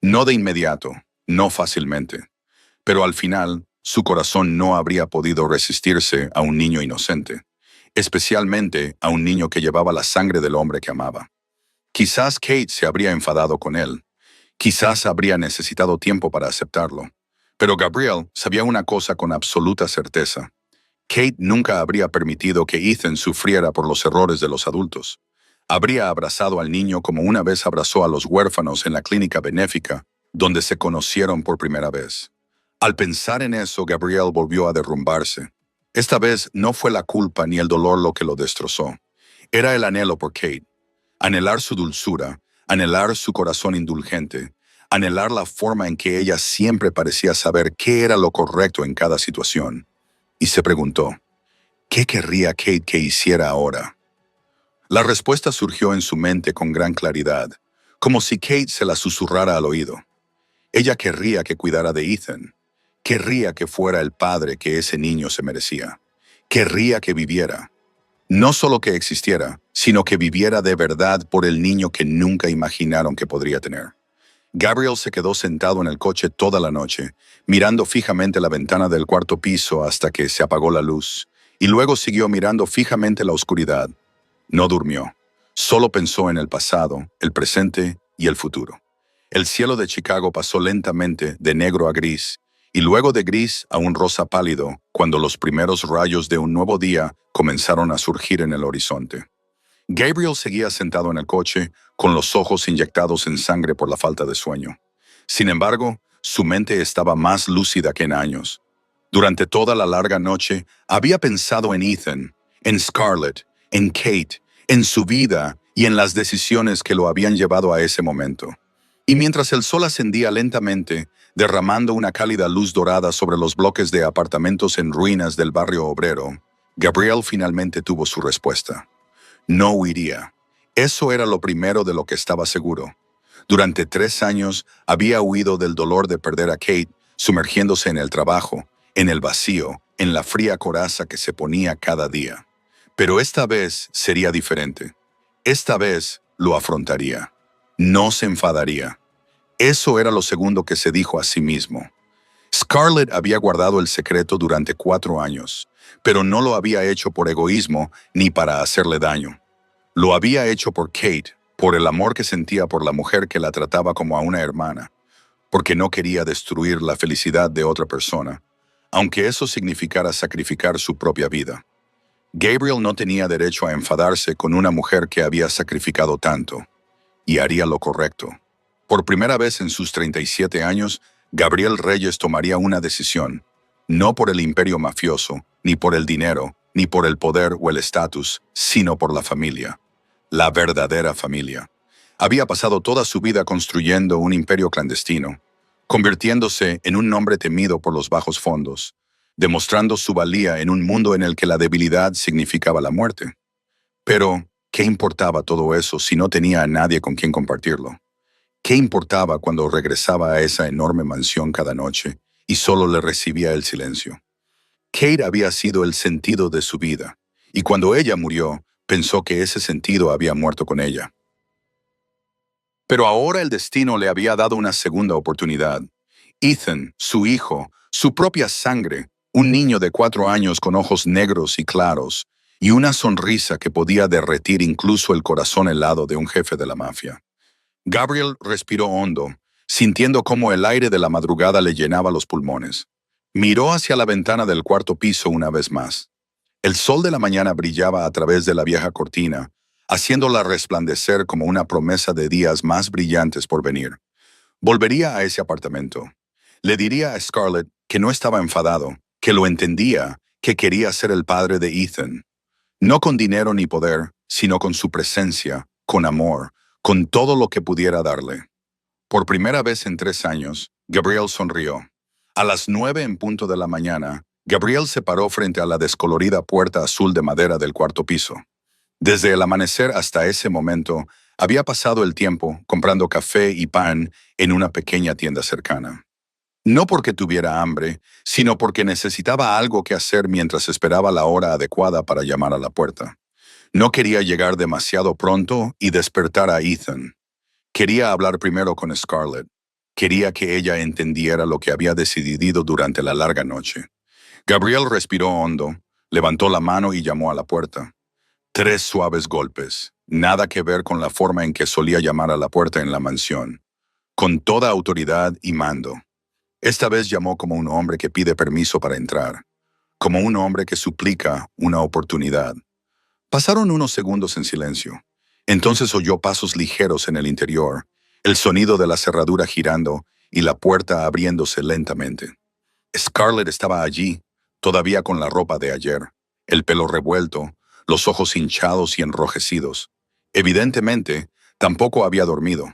No de inmediato, no fácilmente, pero al final, su corazón no habría podido resistirse a un niño inocente, especialmente a un niño que llevaba la sangre del hombre que amaba. Quizás Kate se habría enfadado con él, quizás habría necesitado tiempo para aceptarlo, pero Gabriel sabía una cosa con absoluta certeza. Kate nunca habría permitido que Ethan sufriera por los errores de los adultos. Habría abrazado al niño como una vez abrazó a los huérfanos en la clínica benéfica, donde se conocieron por primera vez. Al pensar en eso, Gabriel volvió a derrumbarse. Esta vez no fue la culpa ni el dolor lo que lo destrozó. Era el anhelo por Kate. Anhelar su dulzura, anhelar su corazón indulgente, anhelar la forma en que ella siempre parecía saber qué era lo correcto en cada situación. Y se preguntó, ¿qué querría Kate que hiciera ahora? La respuesta surgió en su mente con gran claridad, como si Kate se la susurrara al oído. Ella querría que cuidara de Ethan. Querría que fuera el padre que ese niño se merecía. Querría que viviera. No solo que existiera, sino que viviera de verdad por el niño que nunca imaginaron que podría tener. Gabriel se quedó sentado en el coche toda la noche, mirando fijamente la ventana del cuarto piso hasta que se apagó la luz, y luego siguió mirando fijamente la oscuridad. No durmió. Solo pensó en el pasado, el presente y el futuro. El cielo de Chicago pasó lentamente de negro a gris, y luego de gris a un rosa pálido, cuando los primeros rayos de un nuevo día comenzaron a surgir en el horizonte. Gabriel seguía sentado en el coche, con los ojos inyectados en sangre por la falta de sueño. Sin embargo, su mente estaba más lúcida que en años. Durante toda la larga noche, había pensado en Ethan, en Scarlett, en Kate, en su vida y en las decisiones que lo habían llevado a ese momento. Y mientras el sol ascendía lentamente, derramando una cálida luz dorada sobre los bloques de apartamentos en ruinas del barrio obrero, Gabriel finalmente tuvo su respuesta. No huiría. Eso era lo primero de lo que estaba seguro. Durante 3 años había huido del dolor de perder a Kate, sumergiéndose en el trabajo, en el vacío, en la fría coraza que se ponía cada día. Pero esta vez sería diferente. Esta vez lo afrontaría. No se enfadaría. Eso era lo segundo que se dijo a sí mismo. Scarlett había guardado el secreto durante 4 años, pero no lo había hecho por egoísmo ni para hacerle daño. Lo había hecho por Kate, por el amor que sentía por la mujer que la trataba como a una hermana, porque no quería destruir la felicidad de otra persona, aunque eso significara sacrificar su propia vida. Gabriel no tenía derecho a enfadarse con una mujer que había sacrificado tanto, y haría lo correcto. Por primera vez en sus 37 años, Gabriel Reyes tomaría una decisión, no por el imperio mafioso, ni por el dinero, ni por el poder o el estatus, sino por la familia. La verdadera familia. Había pasado toda su vida construyendo un imperio clandestino, convirtiéndose en un hombre temido por los bajos fondos, demostrando su valía en un mundo en el que la debilidad significaba la muerte. Pero, ¿qué importaba todo eso si no tenía a nadie con quien compartirlo? ¿Qué importaba cuando regresaba a esa enorme mansión cada noche y solo le recibía el silencio? Kate había sido el sentido de su vida, y cuando ella murió, pensó que ese sentido había muerto con ella. Pero ahora el destino le había dado una segunda oportunidad. Ethan, su hijo, su propia sangre, un niño de 4 años con ojos negros y claros, y una sonrisa que podía derretir incluso el corazón helado de un jefe de la mafia. Gabriel respiró hondo, sintiendo cómo el aire de la madrugada le llenaba los pulmones. Miró hacia la ventana del cuarto piso una vez más. El sol de la mañana brillaba a través de la vieja cortina, haciéndola resplandecer como una promesa de días más brillantes por venir. Volvería a ese apartamento. Le diría a Scarlett que no estaba enfadado, que lo entendía, que quería ser el padre de Ethan. No con dinero ni poder, sino con su presencia, con amor, con todo lo que pudiera darle. Por primera vez en 3 años, Gabriel sonrió. A las 9 en punto de la mañana, Gabriel se paró frente a la descolorida puerta azul de madera del cuarto piso. Desde el amanecer hasta ese momento, había pasado el tiempo comprando café y pan en una pequeña tienda cercana. No porque tuviera hambre, sino porque necesitaba algo que hacer mientras esperaba la hora adecuada para llamar a la puerta. No quería llegar demasiado pronto y despertar a Ethan. Quería hablar primero con Scarlett. Quería que ella entendiera lo que había decidido durante la larga noche. Gabriel respiró hondo, levantó la mano y llamó a la puerta. 3 suaves golpes, nada que ver con la forma en que solía llamar a la puerta en la mansión. Con toda autoridad y mando. Esta vez llamó como un hombre que pide permiso para entrar, como un hombre que suplica una oportunidad. Pasaron unos segundos en silencio. Entonces oyó pasos ligeros en el interior, el sonido de la cerradura girando y la puerta abriéndose lentamente. Scarlett estaba allí, todavía con la ropa de ayer, el pelo revuelto, los ojos hinchados y enrojecidos. Evidentemente, tampoco había dormido.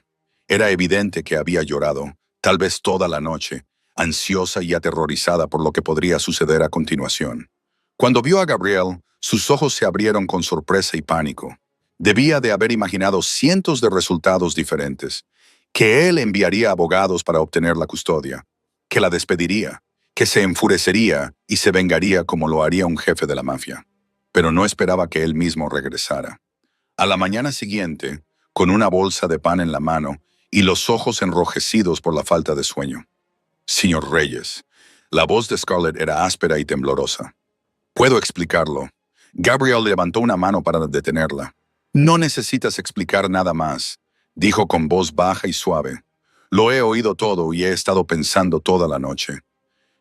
Era evidente que había llorado, tal vez toda la noche, ansiosa y aterrorizada por lo que podría suceder a continuación. Cuando vio a Gabriel, sus ojos se abrieron con sorpresa y pánico. Debía de haber imaginado cientos de resultados diferentes, que él enviaría abogados para obtener la custodia, que la despediría, que se enfurecería y se vengaría como lo haría un jefe de la mafia. Pero no esperaba que él mismo regresara. A la mañana siguiente, con una bolsa de pan en la mano y los ojos enrojecidos por la falta de sueño. Señor Reyes, la voz de Scarlett era áspera y temblorosa. Puedo explicarlo. Gabriel levantó una mano para detenerla. No necesitas explicar nada más, dijo con voz baja y suave. Lo he oído todo y he estado pensando toda la noche.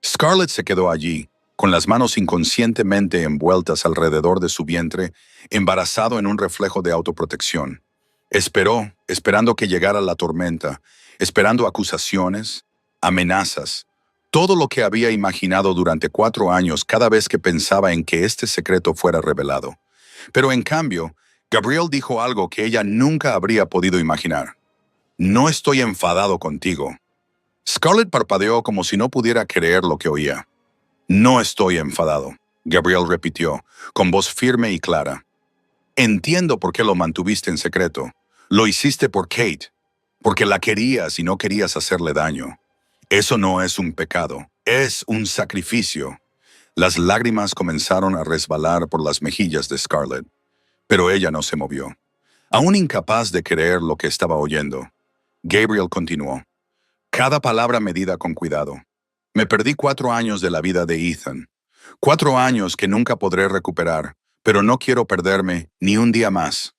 Scarlett se quedó allí, con las manos inconscientemente envueltas alrededor de su vientre, embarazado en un reflejo de autoprotección. Esperó, esperando que llegara la tormenta, esperando acusaciones, amenazas, todo lo que había imaginado durante 4 años cada vez que pensaba en que este secreto fuera revelado. Pero en cambio, Gabriel dijo algo que ella nunca habría podido imaginar. No estoy enfadado contigo. Scarlett parpadeó como si no pudiera creer lo que oía. No estoy enfadado, Gabriel repitió, con voz firme y clara. Entiendo por qué lo mantuviste en secreto. Lo hiciste por Kate, porque la querías y no querías hacerle daño. Eso no es un pecado, es un sacrificio. Las lágrimas comenzaron a resbalar por las mejillas de Scarlett, pero ella no se movió. Aún incapaz de creer lo que estaba oyendo, Gabriel continuó. Cada palabra medida con cuidado. Me perdí 4 años de la vida de Ethan. 4 años que nunca podré recuperar, pero no quiero perderme ni un día más.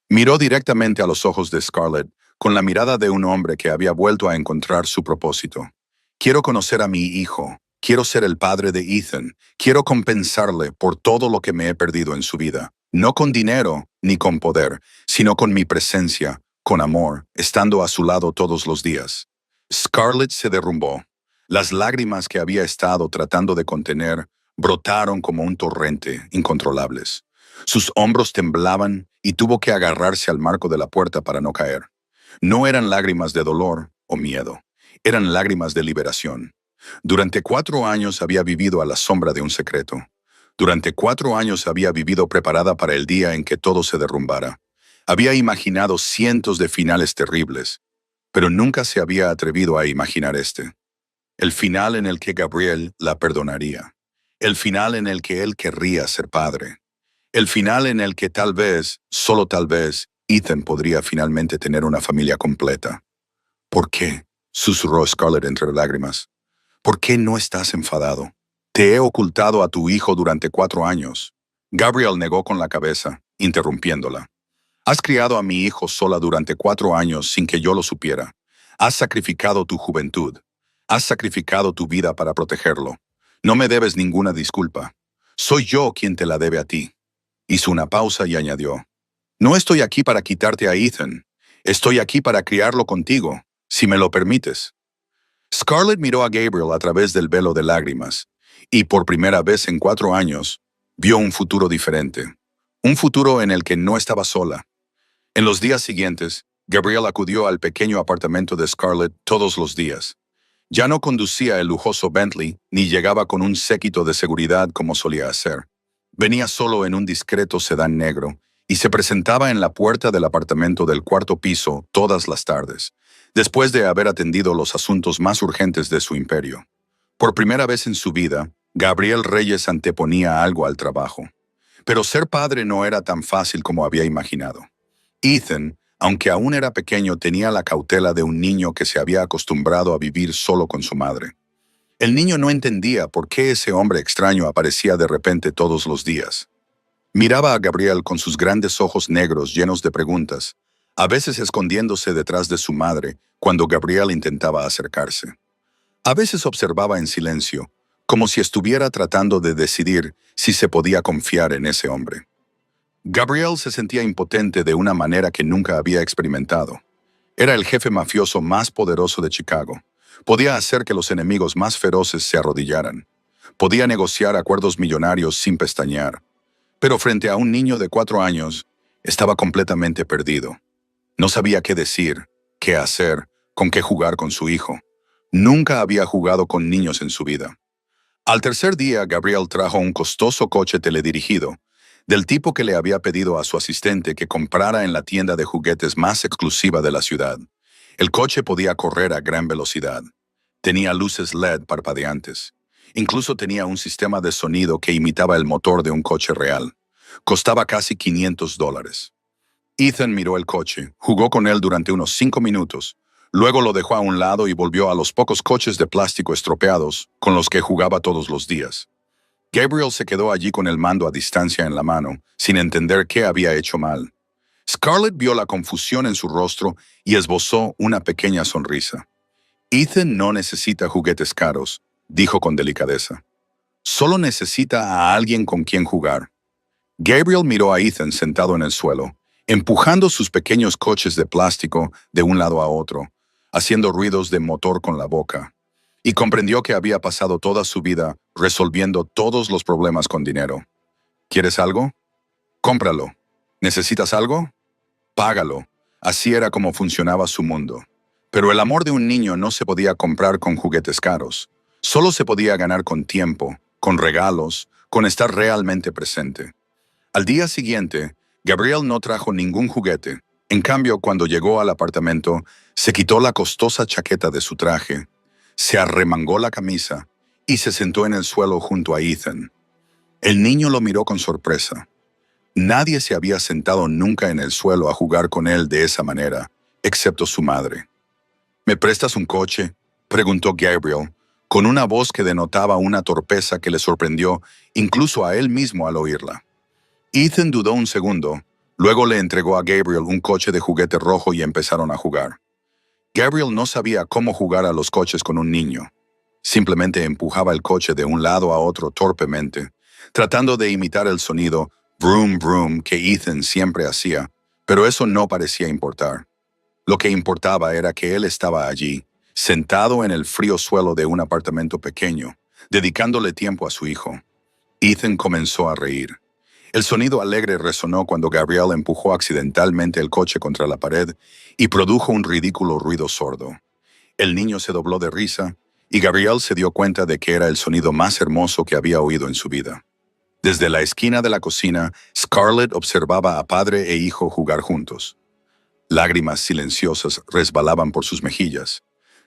Miró directamente a los ojos de Scarlett, con la mirada de un hombre que había vuelto a encontrar su propósito. Quiero conocer a mi hijo. Quiero ser el padre de Ethan. Quiero compensarle por todo lo que me he perdido en su vida. No con dinero ni con poder, sino con mi presencia, con amor, estando a su lado todos los días. Scarlett se derrumbó. Las lágrimas que había estado tratando de contener brotaron como un torrente, incontrolables. Sus hombros temblaban y tuvo que agarrarse al marco de la puerta para no caer. No eran lágrimas de dolor o miedo, eran lágrimas de liberación. Durante 4 años había vivido a la sombra de un secreto. Durante 4 años había vivido preparada para el día en que todo se derrumbara. Había imaginado cientos de finales terribles, pero nunca se había atrevido a imaginar este. El final en el que Gabriel la perdonaría. El final en el que él querría ser padre. El final en el que tal vez, solo tal vez, Ethan podría finalmente tener una familia completa. ¿Por qué?, susurró Scarlett entre lágrimas. ¿Por qué no estás enfadado? Te he ocultado a tu hijo durante 4 años. Gabriel negó con la cabeza, interrumpiéndola. Has criado a mi hijo sola durante 4 años sin que yo lo supiera. Has sacrificado tu juventud. Has sacrificado tu vida para protegerlo. No me debes ninguna disculpa. Soy yo quien te la debe a ti. Hizo una pausa y añadió. No estoy aquí para quitarte a Ethan. Estoy aquí para criarlo contigo, si me lo permites. Scarlett miró a Gabriel a través del velo de lágrimas, y por primera vez en 4 años, vio un futuro diferente. Un futuro en el que no estaba sola. En los días siguientes, Gabriel acudió al pequeño apartamento de Scarlett todos los días. Ya no conducía el lujoso Bentley, ni llegaba con un séquito de seguridad como solía hacer. Venía solo en un discreto sedán negro, y se presentaba en la puerta del apartamento del 4º piso todas las tardes, después de haber atendido los asuntos más urgentes de su imperio. Por primera vez en su vida, Gabriel Reyes anteponía algo al trabajo. Pero ser padre no era tan fácil como había imaginado. Ethan, aunque aún era pequeño, tenía la cautela de un niño que se había acostumbrado a vivir solo con su madre. El niño no entendía por qué ese hombre extraño aparecía de repente todos los días. Miraba a Gabriel con sus grandes ojos negros llenos de preguntas, a veces escondiéndose detrás de su madre cuando Gabriel intentaba acercarse. A veces observaba en silencio, como si estuviera tratando de decidir si se podía confiar en ese hombre. Gabriel se sentía impotente de una manera que nunca había experimentado. Era el jefe mafioso más poderoso de Chicago, Podía hacer que los enemigos más feroces se arrodillaran. Podía negociar acuerdos millonarios sin pestañear. Pero frente a un niño de 4 años, estaba completamente perdido. No sabía qué decir, qué hacer, con qué jugar con su hijo. Nunca había jugado con niños en su vida. Al tercer día, Gabriel trajo un costoso coche teledirigido, del tipo que le había pedido a su asistente que comprara en la tienda de juguetes más exclusiva de la ciudad. El coche podía correr a gran velocidad. Tenía luces LED parpadeantes. Incluso tenía un sistema de sonido que imitaba el motor de un coche real. Costaba casi $500. Ethan miró el coche, jugó con él durante unos 5 minutos, luego lo dejó a un lado y volvió a los pocos coches de plástico estropeados con los que jugaba todos los días. Gabriel se quedó allí con el mando a distancia en la mano, sin entender qué había hecho mal. Scarlett vio la confusión en su rostro y esbozó una pequeña sonrisa. Ethan no necesita juguetes caros, dijo con delicadeza. Solo necesita a alguien con quien jugar. Gabriel miró a Ethan sentado en el suelo, empujando sus pequeños coches de plástico de un lado a otro, haciendo ruidos de motor con la boca, y comprendió que había pasado toda su vida resolviendo todos los problemas con dinero. ¿Quieres algo? Cómpralo. ¿Necesitas algo? Págalo. Así era como funcionaba su mundo. Pero el amor de un niño no se podía comprar con juguetes caros. Solo se podía ganar con tiempo, con regalos, con estar realmente presente. Al día siguiente, Gabriel no trajo ningún juguete. En cambio, cuando llegó al apartamento, se quitó la costosa chaqueta de su traje, se arremangó la camisa y se sentó en el suelo junto a Ethan. El niño lo miró con sorpresa. Nadie se había sentado nunca en el suelo a jugar con él de esa manera, excepto su madre. ¿Me prestas un coche?, preguntó Gabriel, con una voz que denotaba una torpeza que le sorprendió incluso a él mismo al oírla. Ethan dudó un segundo, luego le entregó a Gabriel un coche de juguete rojo y empezaron a jugar. Gabriel no sabía cómo jugar a los coches con un niño. Simplemente empujaba el coche de un lado a otro torpemente, tratando de imitar el sonido vroom vroom que Ethan siempre hacía, pero eso no parecía importar. Lo que importaba era que él estaba allí, sentado en el frío suelo de un apartamento pequeño, dedicándole tiempo a su hijo. Ethan comenzó a reír. El sonido alegre resonó cuando Gabriel empujó accidentalmente el coche contra la pared y produjo un ridículo ruido sordo. El niño se dobló de risa y Gabriel se dio cuenta de que era el sonido más hermoso que había oído en su vida. Desde la esquina de la cocina, Scarlett observaba a padre e hijo jugar juntos. Lágrimas silenciosas resbalaban por sus mejillas.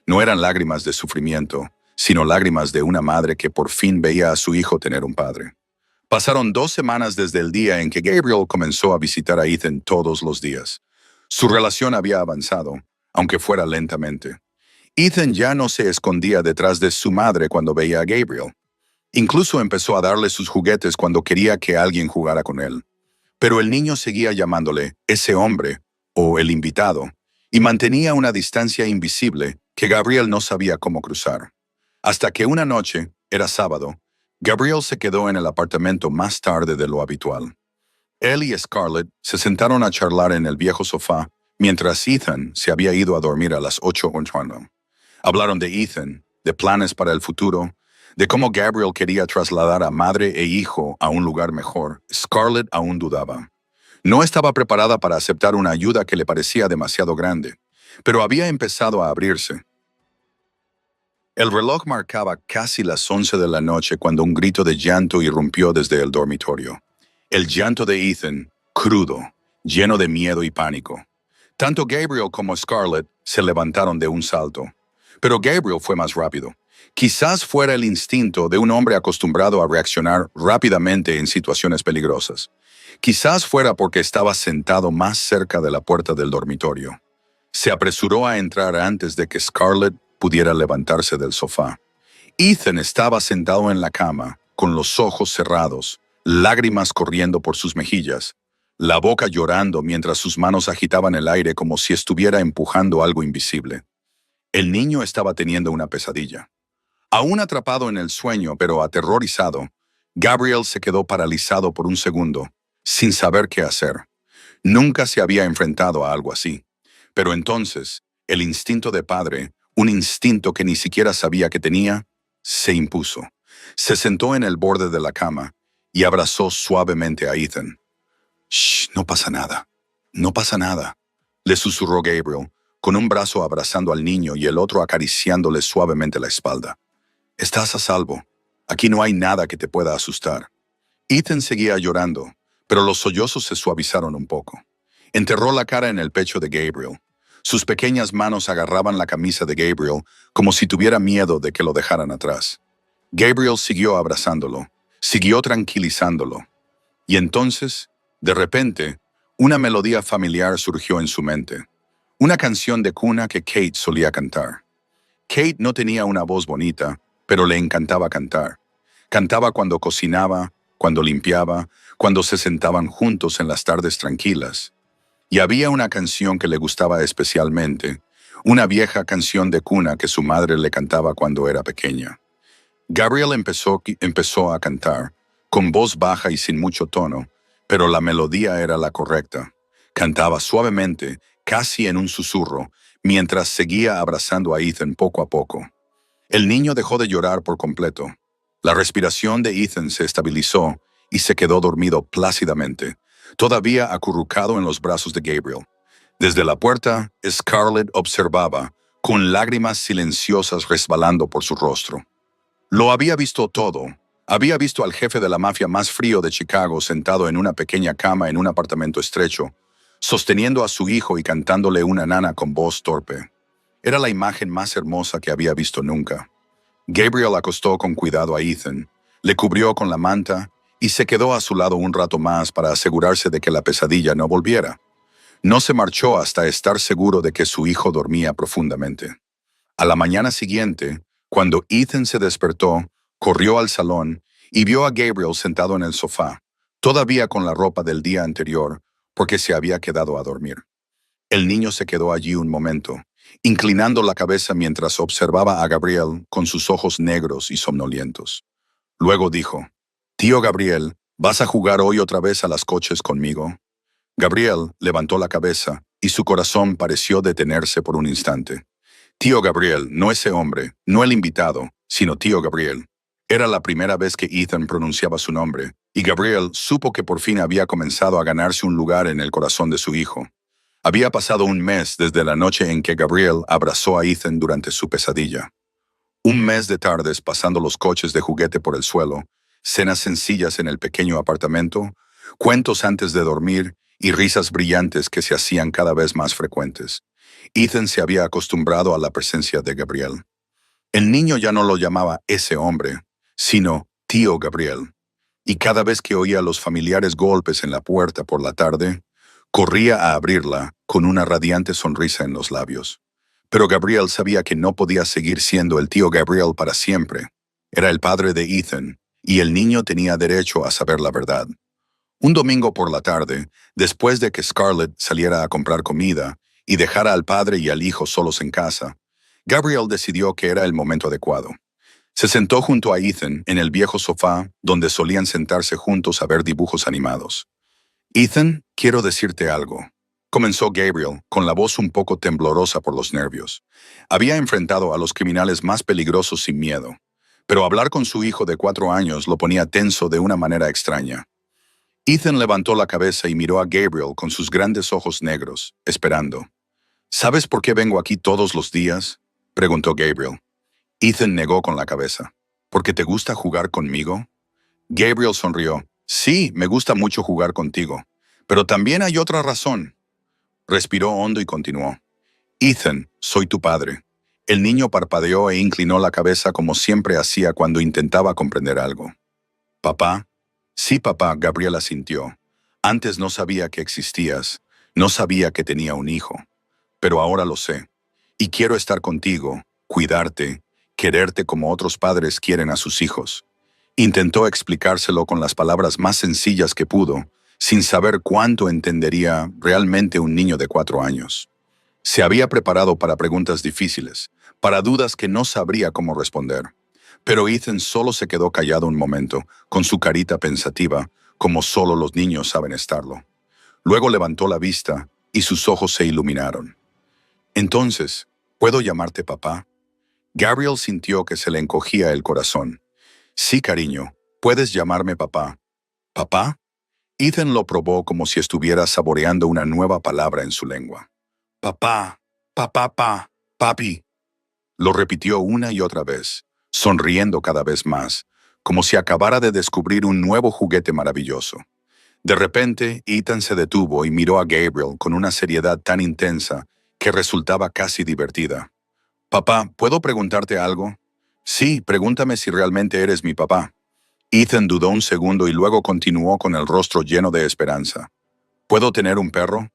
No eran lágrimas de sufrimiento, sino lágrimas de una madre que por fin veía a su hijo tener un padre. Pasaron 2 semanas desde el día en que Gabriel comenzó a visitar a Ethan todos los días. Su relación había avanzado, aunque fuera lentamente. Ethan ya no se escondía detrás de su madre cuando veía a Gabriel. Incluso empezó a darle sus juguetes cuando quería que alguien jugara con él. Pero el niño seguía llamándole ese hombre o el invitado y mantenía una distancia invisible que Gabriel no sabía cómo cruzar. Hasta que una noche, era sábado, Gabriel se quedó en el apartamento más tarde de lo habitual. Él y Scarlett se sentaron a charlar en el viejo sofá mientras Ethan se había ido a dormir a las 8:00. Hablaron de Ethan, de planes para el futuro, de cómo Gabriel quería trasladar a madre e hijo a un lugar mejor. Scarlett aún dudaba. No estaba preparada para aceptar una ayuda que le parecía demasiado grande, pero había empezado a abrirse. El reloj marcaba casi las 11 de la noche cuando un grito de llanto irrumpió desde el dormitorio. El llanto de Ethan, crudo, lleno de miedo y pánico. Tanto Gabriel como Scarlett se levantaron de un salto. Pero Gabriel fue más rápido. Quizás fuera el instinto de un hombre acostumbrado a reaccionar rápidamente en situaciones peligrosas. Quizás fuera porque estaba sentado más cerca de la puerta del dormitorio. Se apresuró a entrar antes de que Scarlett pudiera levantarse del sofá. Ethan estaba sentado en la cama, con los ojos cerrados, lágrimas corriendo por sus mejillas, la boca llorando mientras sus manos agitaban el aire como si estuviera empujando algo invisible. El niño estaba teniendo una pesadilla. Aún atrapado en el sueño, pero aterrorizado, Gabriel se quedó paralizado por un segundo, sin saber qué hacer. Nunca se había enfrentado a algo así. Pero entonces, el instinto de padre, Un instinto que ni siquiera sabía que tenía, se impuso. Se sentó en el borde de la cama y abrazó suavemente a Ethan. «Shh, no pasa nada. No pasa nada», le susurró Gabriel, con un brazo abrazando al niño y el otro acariciándole suavemente la espalda. «Estás a salvo. Aquí no hay nada que te pueda asustar». Ethan seguía llorando, pero los sollozos se suavizaron un poco. Enterró la cara en el pecho de Gabriel. Sus pequeñas manos agarraban la camisa de Gabriel como si tuviera miedo de que lo dejaran atrás. Gabriel siguió abrazándolo, siguió tranquilizándolo. Y entonces, de repente, una melodía familiar surgió en su mente. Una canción de cuna que Kate solía cantar. Kate no tenía una voz bonita, pero le encantaba cantar. Cantaba cuando cocinaba, cuando limpiaba, cuando se sentaban juntos en las tardes tranquilas. Y había una canción que le gustaba especialmente, una vieja canción de cuna que su madre le cantaba cuando era pequeña. Gabriel empezó a cantar, con voz baja y sin mucho tono, pero la melodía era la correcta. Cantaba suavemente, casi en un susurro, mientras seguía abrazando a Ethan poco a poco. El niño dejó de llorar por completo. La respiración de Ethan se estabilizó y se quedó dormido plácidamente, todavía acurrucado en los brazos de Gabriel. Desde la puerta, Scarlett observaba, con lágrimas silenciosas resbalando por su rostro. Lo había visto todo. Había visto al jefe de la mafia más frío de Chicago sentado en una pequeña cama en un apartamento estrecho, sosteniendo a su hijo y cantándole una nana con voz torpe. Era la imagen más hermosa que había visto nunca. Gabriel acostó con cuidado a Ethan, le cubrió con la manta y se quedó a su lado un rato más para asegurarse de que la pesadilla no volviera. No se marchó hasta estar seguro de que su hijo dormía profundamente. A la mañana siguiente, cuando Ethan se despertó, corrió al salón y vio a Gabriel sentado en el sofá, todavía con la ropa del día anterior, porque se había quedado a dormir. El niño se quedó allí un momento, inclinando la cabeza mientras observaba a Gabriel con sus ojos negros y somnolientos. Luego dijo, «Tío Gabriel, ¿vas a jugar hoy otra vez a las coches conmigo?» Gabriel levantó la cabeza y su corazón pareció detenerse por un instante. Tío Gabriel, no ese hombre, no el invitado, sino tío Gabriel. Era la primera vez que Ethan pronunciaba su nombre, y Gabriel supo que por fin había comenzado a ganarse un lugar en el corazón de su hijo. Había pasado un mes desde la noche en que Gabriel abrazó a Ethan durante su pesadilla. Un mes de tardes pasando los coches de juguete por el suelo, cenas sencillas en el pequeño apartamento, cuentos antes de dormir y risas brillantes que se hacían cada vez más frecuentes. Ethan se había acostumbrado a la presencia de Gabriel. El niño ya no lo llamaba ese hombre, sino tío Gabriel. Y cada vez que oía los familiares golpes en la puerta por la tarde, corría a abrirla con una radiante sonrisa en los labios. Pero Gabriel sabía que no podía seguir siendo el tío Gabriel para siempre. Era el padre de Ethan, y el niño tenía derecho a saber la verdad. Un domingo por la tarde, después de que Scarlett saliera a comprar comida y dejara al padre y al hijo solos en casa, Gabriel decidió que era el momento adecuado. Se sentó junto a Ethan en el viejo sofá donde solían sentarse juntos a ver dibujos animados. «Ethan, quiero decirte algo», comenzó Gabriel, con la voz un poco temblorosa por los nervios. Había enfrentado a los criminales más peligrosos sin miedo, pero hablar con su hijo de 4 años lo ponía tenso de una manera extraña. Ethan levantó la cabeza y miró a Gabriel con sus grandes ojos negros, esperando. «¿Sabes por qué vengo aquí todos los días?», preguntó Gabriel. Ethan negó con la cabeza. «¿Porque te gusta jugar conmigo?». Gabriel sonrió. «Sí, me gusta mucho jugar contigo. Pero también hay otra razón». Respiró hondo y continuó. «Ethan, soy tu padre». El niño parpadeó e inclinó la cabeza como siempre hacía cuando intentaba comprender algo. «¿Papá?» «Sí, papá», Gabriel asintió. «Antes no sabía que existías, no sabía que tenía un hijo. Pero ahora lo sé. Y quiero estar contigo, cuidarte, quererte como otros padres quieren a sus hijos». Intentó explicárselo con las palabras más sencillas que pudo, sin saber cuánto entendería realmente un niño de 4 años. Se había preparado para preguntas difíciles, para dudas que no sabría cómo responder. Pero Ethan solo se quedó callado un momento, con su carita pensativa, como solo los niños saben estarlo. Luego levantó la vista y sus ojos se iluminaron. «Entonces, ¿Puedo llamarte papá? Gabriel sintió que se le encogía el corazón. Sí, cariño, puedes llamarme papá. ¿Papá? Ethan lo probó como si estuviera saboreando una nueva palabra en su lengua. Papá, papi. Lo repitió una y otra vez, sonriendo cada vez más, como si acabara de descubrir un nuevo juguete maravilloso. De repente, Ethan se detuvo y miró a Gabriel con una seriedad tan intensa que resultaba casi divertida. Papá, ¿puedo preguntarte algo? Sí, pregúntame si realmente eres mi papá. Ethan dudó un segundo y luego continuó con el rostro lleno de esperanza. ¿Puedo tener un perro?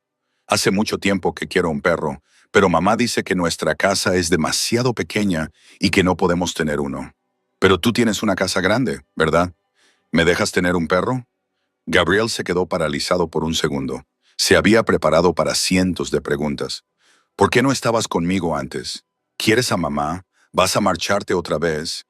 Hace mucho tiempo que quiero un perro, pero mamá dice que nuestra casa es demasiado pequeña y que no podemos tener uno. Pero tú tienes una casa grande, ¿verdad? ¿Me dejas tener un perro? Gabriel se quedó paralizado por un segundo. Se había preparado para cientos de preguntas. ¿Por qué no estabas conmigo antes? ¿Quieres a mamá? ¿Vas a marcharte otra vez?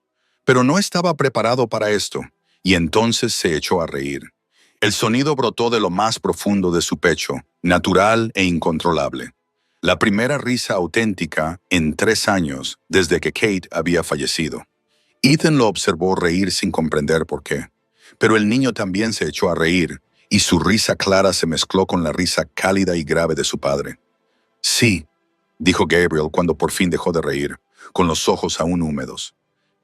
Pero no estaba preparado para esto, y entonces se echó a reír. El sonido brotó de lo más profundo de su pecho, natural e incontrolable. La primera risa auténtica en 3 años desde que Kate había fallecido. Ethan lo observó reír sin comprender por qué. Pero el niño también se echó a reír, y su risa clara se mezcló con la risa cálida y grave de su padre. Sí, dijo Gabriel cuando por fin dejó de reír, con los ojos aún húmedos.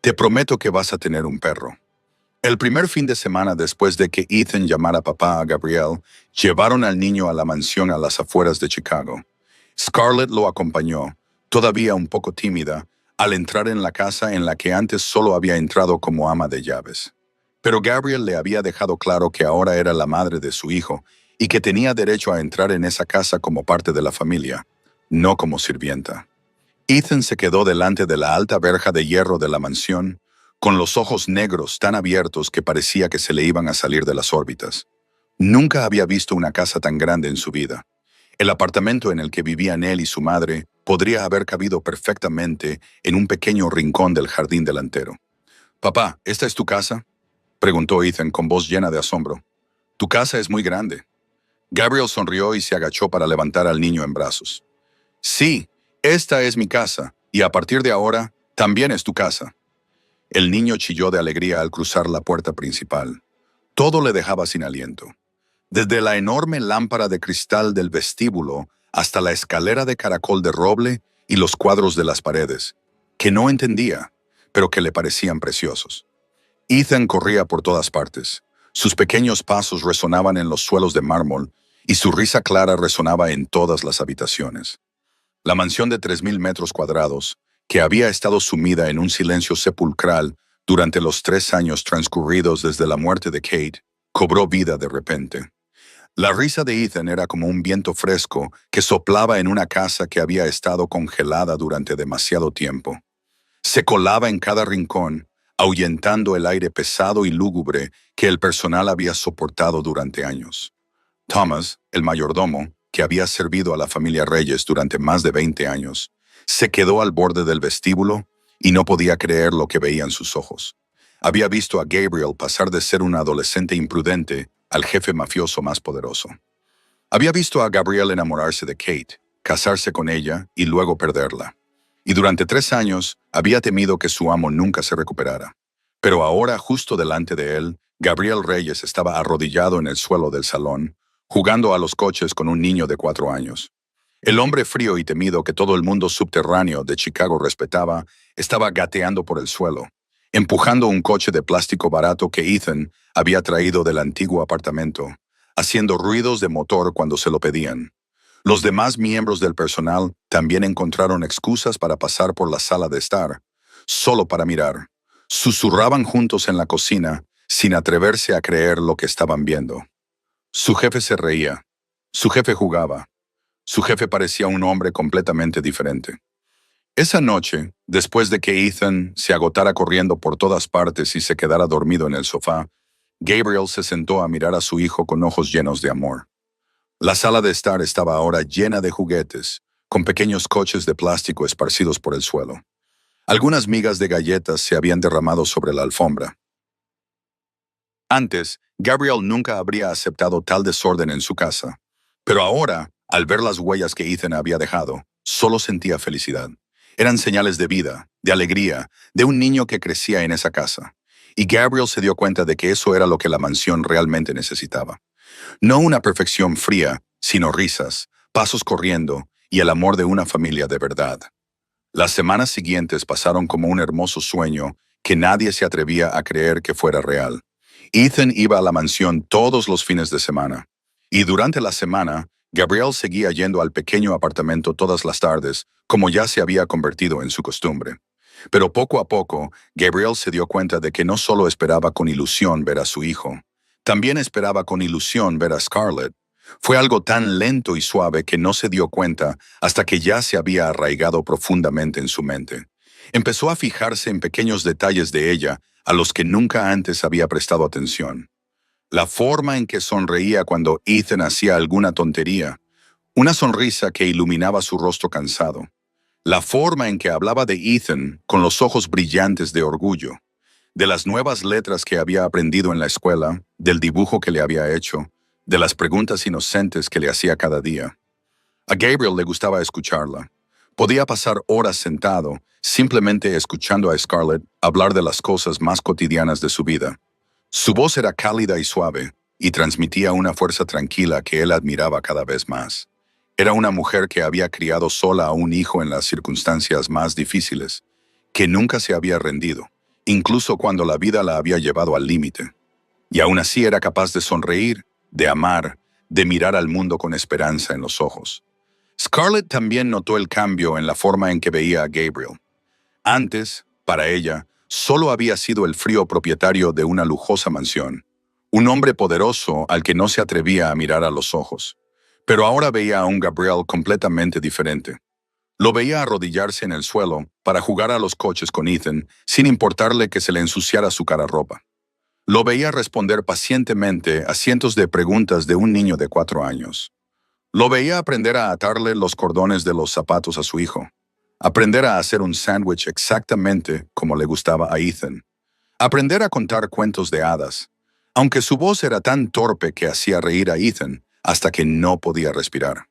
Te prometo que vas a tener un perro. El primer fin de semana después de que Ethan llamara papá a Gabriel, llevaron al niño a la mansión a las afueras de Chicago. Scarlett lo acompañó, todavía un poco tímida, al entrar en la casa en la que antes solo había entrado como ama de llaves. Pero Gabriel le había dejado claro que ahora era la madre de su hijo y que tenía derecho a entrar en esa casa como parte de la familia, no como sirvienta. Ethan se quedó delante de la alta verja de hierro de la mansión, con los ojos negros tan abiertos que parecía que se le iban a salir de las órbitas. Nunca había visto una casa tan grande en su vida. El apartamento en el que vivían él y su madre podría haber cabido perfectamente en un pequeño rincón del jardín delantero. «Papá, ¿esta es tu casa?», preguntó Ethan con voz llena de asombro. «Tu casa es muy grande». Gabriel sonrió y se agachó para levantar al niño en brazos. «Sí, esta es mi casa, y a partir de ahora, también es tu casa». El niño chilló de alegría al cruzar la puerta principal. Todo le dejaba sin aliento. Desde la enorme lámpara de cristal del vestíbulo hasta la escalera de caracol de roble y los cuadros de las paredes, que no entendía, pero que le parecían preciosos. Ethan corría por todas partes. Sus pequeños pasos resonaban en los suelos de mármol y su risa clara resonaba en todas las habitaciones. La mansión de 3.000 metros cuadrados, que había estado sumida en un silencio sepulcral durante los 3 años transcurridos desde la muerte de Kate, cobró vida de repente. La risa de Ethan era como un viento fresco que soplaba en una casa que había estado congelada durante demasiado tiempo. Se colaba en cada rincón, ahuyentando el aire pesado y lúgubre que el personal había soportado durante años. Thomas, el mayordomo, que había servido a la familia Reyes durante más de 20 años, se quedó al borde del vestíbulo y no podía creer lo que veían sus ojos. Había visto a Gabriel pasar de ser un adolescente imprudente al jefe mafioso más poderoso. Había visto a Gabriel enamorarse de Kate, casarse con ella y luego perderla. Y durante 3 años había temido que su amo nunca se recuperara. Pero ahora, justo delante de él, Gabriel Reyes estaba arrodillado en el suelo del salón, jugando a los coches con un niño de 4 años. El hombre frío y temido que todo el mundo subterráneo de Chicago respetaba, estaba gateando por el suelo, empujando un coche de plástico barato que Ethan había traído del antiguo apartamento, haciendo ruidos de motor cuando se lo pedían. Los demás miembros del personal también encontraron excusas para pasar por la sala de estar, solo para mirar. Susurraban juntos en la cocina, sin atreverse a creer lo que estaban viendo. Su jefe se reía. Su jefe jugaba. Su jefe parecía un hombre completamente diferente. Esa noche, después de que Ethan se agotara corriendo por todas partes y se quedara dormido en el sofá, Gabriel se sentó a mirar a su hijo con ojos llenos de amor. La sala de estar estaba ahora llena de juguetes, con pequeños coches de plástico esparcidos por el suelo. Algunas migas de galletas se habían derramado sobre la alfombra. Antes, Gabriel nunca habría aceptado tal desorden en su casa. Pero ahora, al ver las huellas que Ethan había dejado, solo sentía felicidad. Eran señales de vida, de alegría, de un niño que crecía en esa casa. Y Gabriel se dio cuenta de que eso era lo que la mansión realmente necesitaba. No una perfección fría, sino risas, pasos corriendo y el amor de una familia de verdad. Las semanas siguientes pasaron como un hermoso sueño que nadie se atrevía a creer que fuera real. Ethan iba a la mansión todos los fines de semana. Y durante la semana, Gabriel seguía yendo al pequeño apartamento todas las tardes, como ya se había convertido en su costumbre. Pero poco a poco, Gabriel se dio cuenta de que no solo esperaba con ilusión ver a su hijo, también esperaba con ilusión ver a Scarlett. Fue algo tan lento y suave que no se dio cuenta hasta que ya se había arraigado profundamente en su mente. Empezó a fijarse en pequeños detalles de ella a los que nunca antes había prestado atención. La forma en que sonreía cuando Ethan hacía alguna tontería, una sonrisa que iluminaba su rostro cansado. La forma en que hablaba de Ethan con los ojos brillantes de orgullo, de las nuevas letras que había aprendido en la escuela, del dibujo que le había hecho, de las preguntas inocentes que le hacía cada día. A Gabriel le gustaba escucharla. Podía pasar horas sentado, simplemente escuchando a Scarlett hablar de las cosas más cotidianas de su vida. Su voz era cálida y suave, y transmitía una fuerza tranquila que él admiraba cada vez más. Era una mujer que había criado sola a un hijo en las circunstancias más difíciles, que nunca se había rendido, incluso cuando la vida la había llevado al límite. Y aún así era capaz de sonreír, de amar, de mirar al mundo con esperanza en los ojos. Scarlett también notó el cambio en la forma en que veía a Gabriel. Antes, para ella, solo había sido el frío propietario de una lujosa mansión, un hombre poderoso al que no se atrevía a mirar a los ojos. Pero ahora veía a un Gabriel completamente diferente. Lo veía arrodillarse en el suelo para jugar a los coches con Ethan sin importarle que se le ensuciara su cara ropa. Lo veía responder pacientemente a cientos de preguntas de un niño de 4 años. Lo veía aprender a atarle los cordones de los zapatos a su hijo. Aprender a hacer un sándwich exactamente como le gustaba a Ethan. Aprender a contar cuentos de hadas, aunque su voz era tan torpe que hacía reír a Ethan hasta que no podía respirar.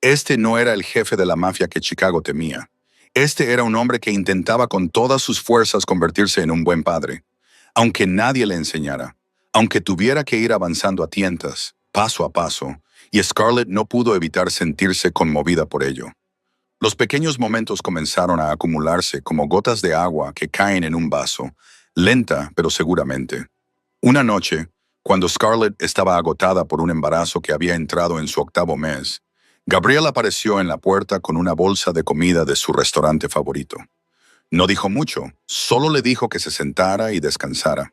Este no era el jefe de la mafia que Chicago temía. Este era un hombre que intentaba con todas sus fuerzas convertirse en un buen padre. Aunque nadie le enseñara, aunque tuviera que ir avanzando a tientas, paso a paso, y Scarlett no pudo evitar sentirse conmovida por ello. Los pequeños momentos comenzaron a acumularse como gotas de agua que caen en un vaso, lenta pero seguramente. Una noche, cuando Scarlett estaba agotada por un embarazo que había entrado en su 8º mes, Gabriel apareció en la puerta con una bolsa de comida de su restaurante favorito. No dijo mucho, solo le dijo que se sentara y descansara,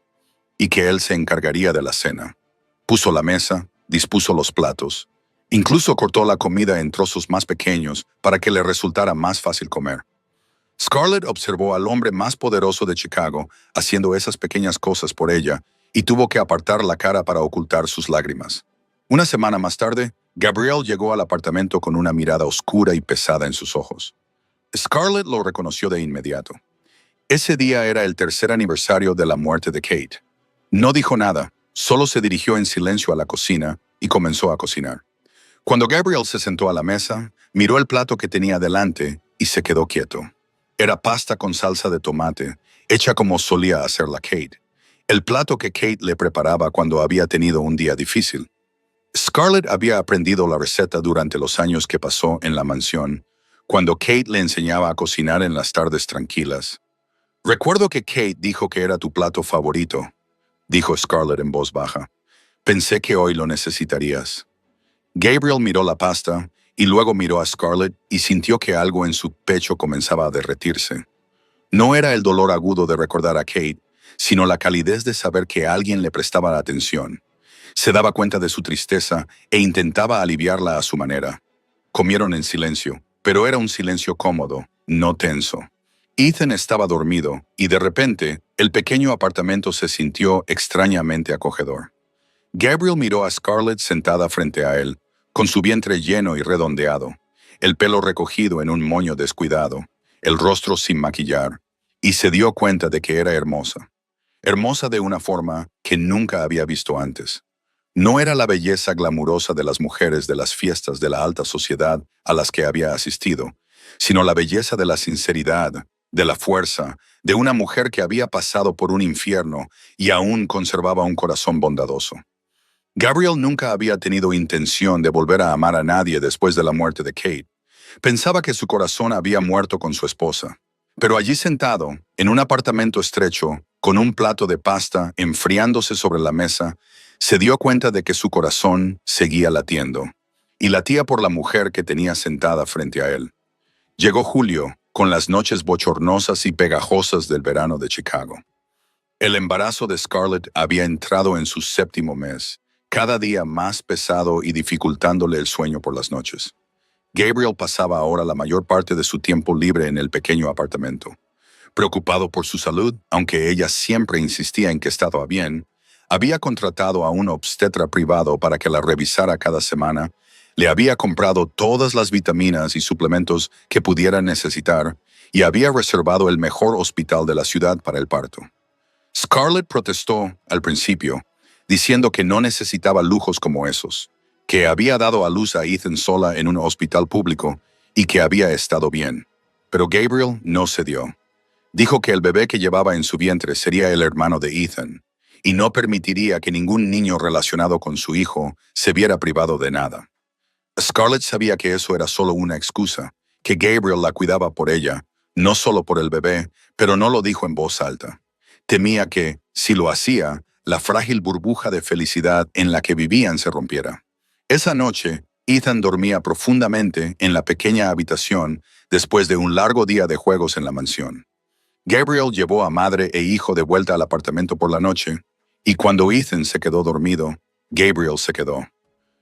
y que él se encargaría de la cena. Puso la mesa, dispuso los platos, incluso cortó la comida en trozos más pequeños para que le resultara más fácil comer. Scarlett observó al hombre más poderoso de Chicago haciendo esas pequeñas cosas por ella y tuvo que apartar la cara para ocultar sus lágrimas. Una semana más tarde, Gabriel llegó al apartamento con una mirada oscura y pesada en sus ojos. Scarlett lo reconoció de inmediato. Ese día era el 3er aniversario de la muerte de Kate. No dijo nada, solo se dirigió en silencio a la cocina y comenzó a cocinar. Cuando Gabriel se sentó a la mesa, miró el plato que tenía delante y se quedó quieto. Era pasta con salsa de tomate, hecha como solía hacerla Kate. El plato que Kate le preparaba cuando había tenido un día difícil. Scarlett había aprendido la receta durante los años que pasó en la mansión, cuando Kate le enseñaba a cocinar en las tardes tranquilas. Recuerdo que Kate dijo que era tu plato favorito, dijo Scarlett en voz baja. Pensé que hoy lo necesitarías. Gabriel miró la pasta y luego miró a Scarlett y sintió que algo en su pecho comenzaba a derretirse. No era el dolor agudo de recordar a Kate, sino la calidez de saber que alguien le prestaba atención. Se daba cuenta de su tristeza e intentaba aliviarla a su manera. Comieron en silencio, pero era un silencio cómodo, no tenso. Ethan estaba dormido y de repente el pequeño apartamento se sintió extrañamente acogedor. Gabriel miró a Scarlett sentada frente a él, con su vientre lleno y redondeado, el pelo recogido en un moño descuidado, el rostro sin maquillar, y se dio cuenta de que era hermosa. Hermosa de una forma que nunca había visto antes. No era la belleza glamurosa de las mujeres de las fiestas de la alta sociedad a las que había asistido, sino la belleza de la sinceridad, de la fuerza, de una mujer que había pasado por un infierno y aún conservaba un corazón bondadoso. Gabriel nunca había tenido intención de volver a amar a nadie después de la muerte de Kate. Pensaba que su corazón había muerto con su esposa. Pero allí sentado, en un apartamento estrecho, con un plato de pasta enfriándose sobre la mesa, se dio cuenta de que su corazón seguía latiendo, y latía por la mujer que tenía sentada frente a él. Llegó julio, con las noches bochornosas y pegajosas del verano de Chicago. El embarazo de Scarlett había entrado en su séptimo mes, cada día más pesado y dificultándole el sueño por las noches. Gabriel pasaba ahora la mayor parte de su tiempo libre en el pequeño apartamento. Preocupado por su salud, aunque ella siempre insistía en que estaba bien, había contratado a un obstetra privado para que la revisara cada semana, le había comprado todas las vitaminas y suplementos que pudiera necesitar y había reservado el mejor hospital de la ciudad para el parto. Scarlett protestó al principio, diciendo que no necesitaba lujos como esos, que había dado a luz a Ethan sola en un hospital público y que había estado bien. Pero Gabriel no cedió. Dijo que el bebé que llevaba en su vientre sería el hermano de Ethan, y no permitiría que ningún niño relacionado con su hijo se viera privado de nada. Scarlett sabía que eso era solo una excusa, que Gabriel la cuidaba por ella, no solo por el bebé, pero no lo dijo en voz alta. Temía que, si lo hacía, la frágil burbuja de felicidad en la que vivían se rompiera. Esa noche, Ethan dormía profundamente en la pequeña habitación después de un largo día de juegos en la mansión. Gabriel llevó a madre e hijo de vuelta al apartamento por la noche, y cuando Ethan se quedó dormido, Gabriel se quedó.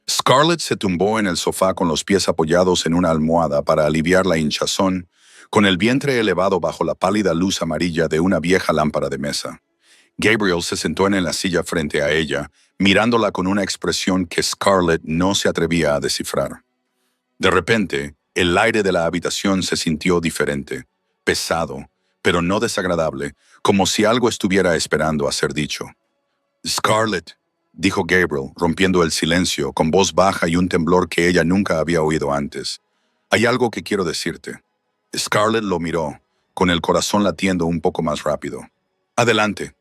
Scarlett se tumbó en el sofá con los pies apoyados en una almohada para aliviar la hinchazón, con el vientre elevado bajo la pálida luz amarilla de una vieja lámpara de mesa. Gabriel se sentó en la silla frente a ella, mirándola con una expresión que Scarlett no se atrevía a descifrar. De repente, el aire de la habitación se sintió diferente, pesado, pero no desagradable, como si algo estuviera esperando a ser dicho. «Scarlett», dijo Gabriel, rompiendo el silencio, con voz baja y un temblor que ella nunca había oído antes. «Hay algo que quiero decirte». Scarlett lo miró, con el corazón latiendo un poco más rápido. «Adelante».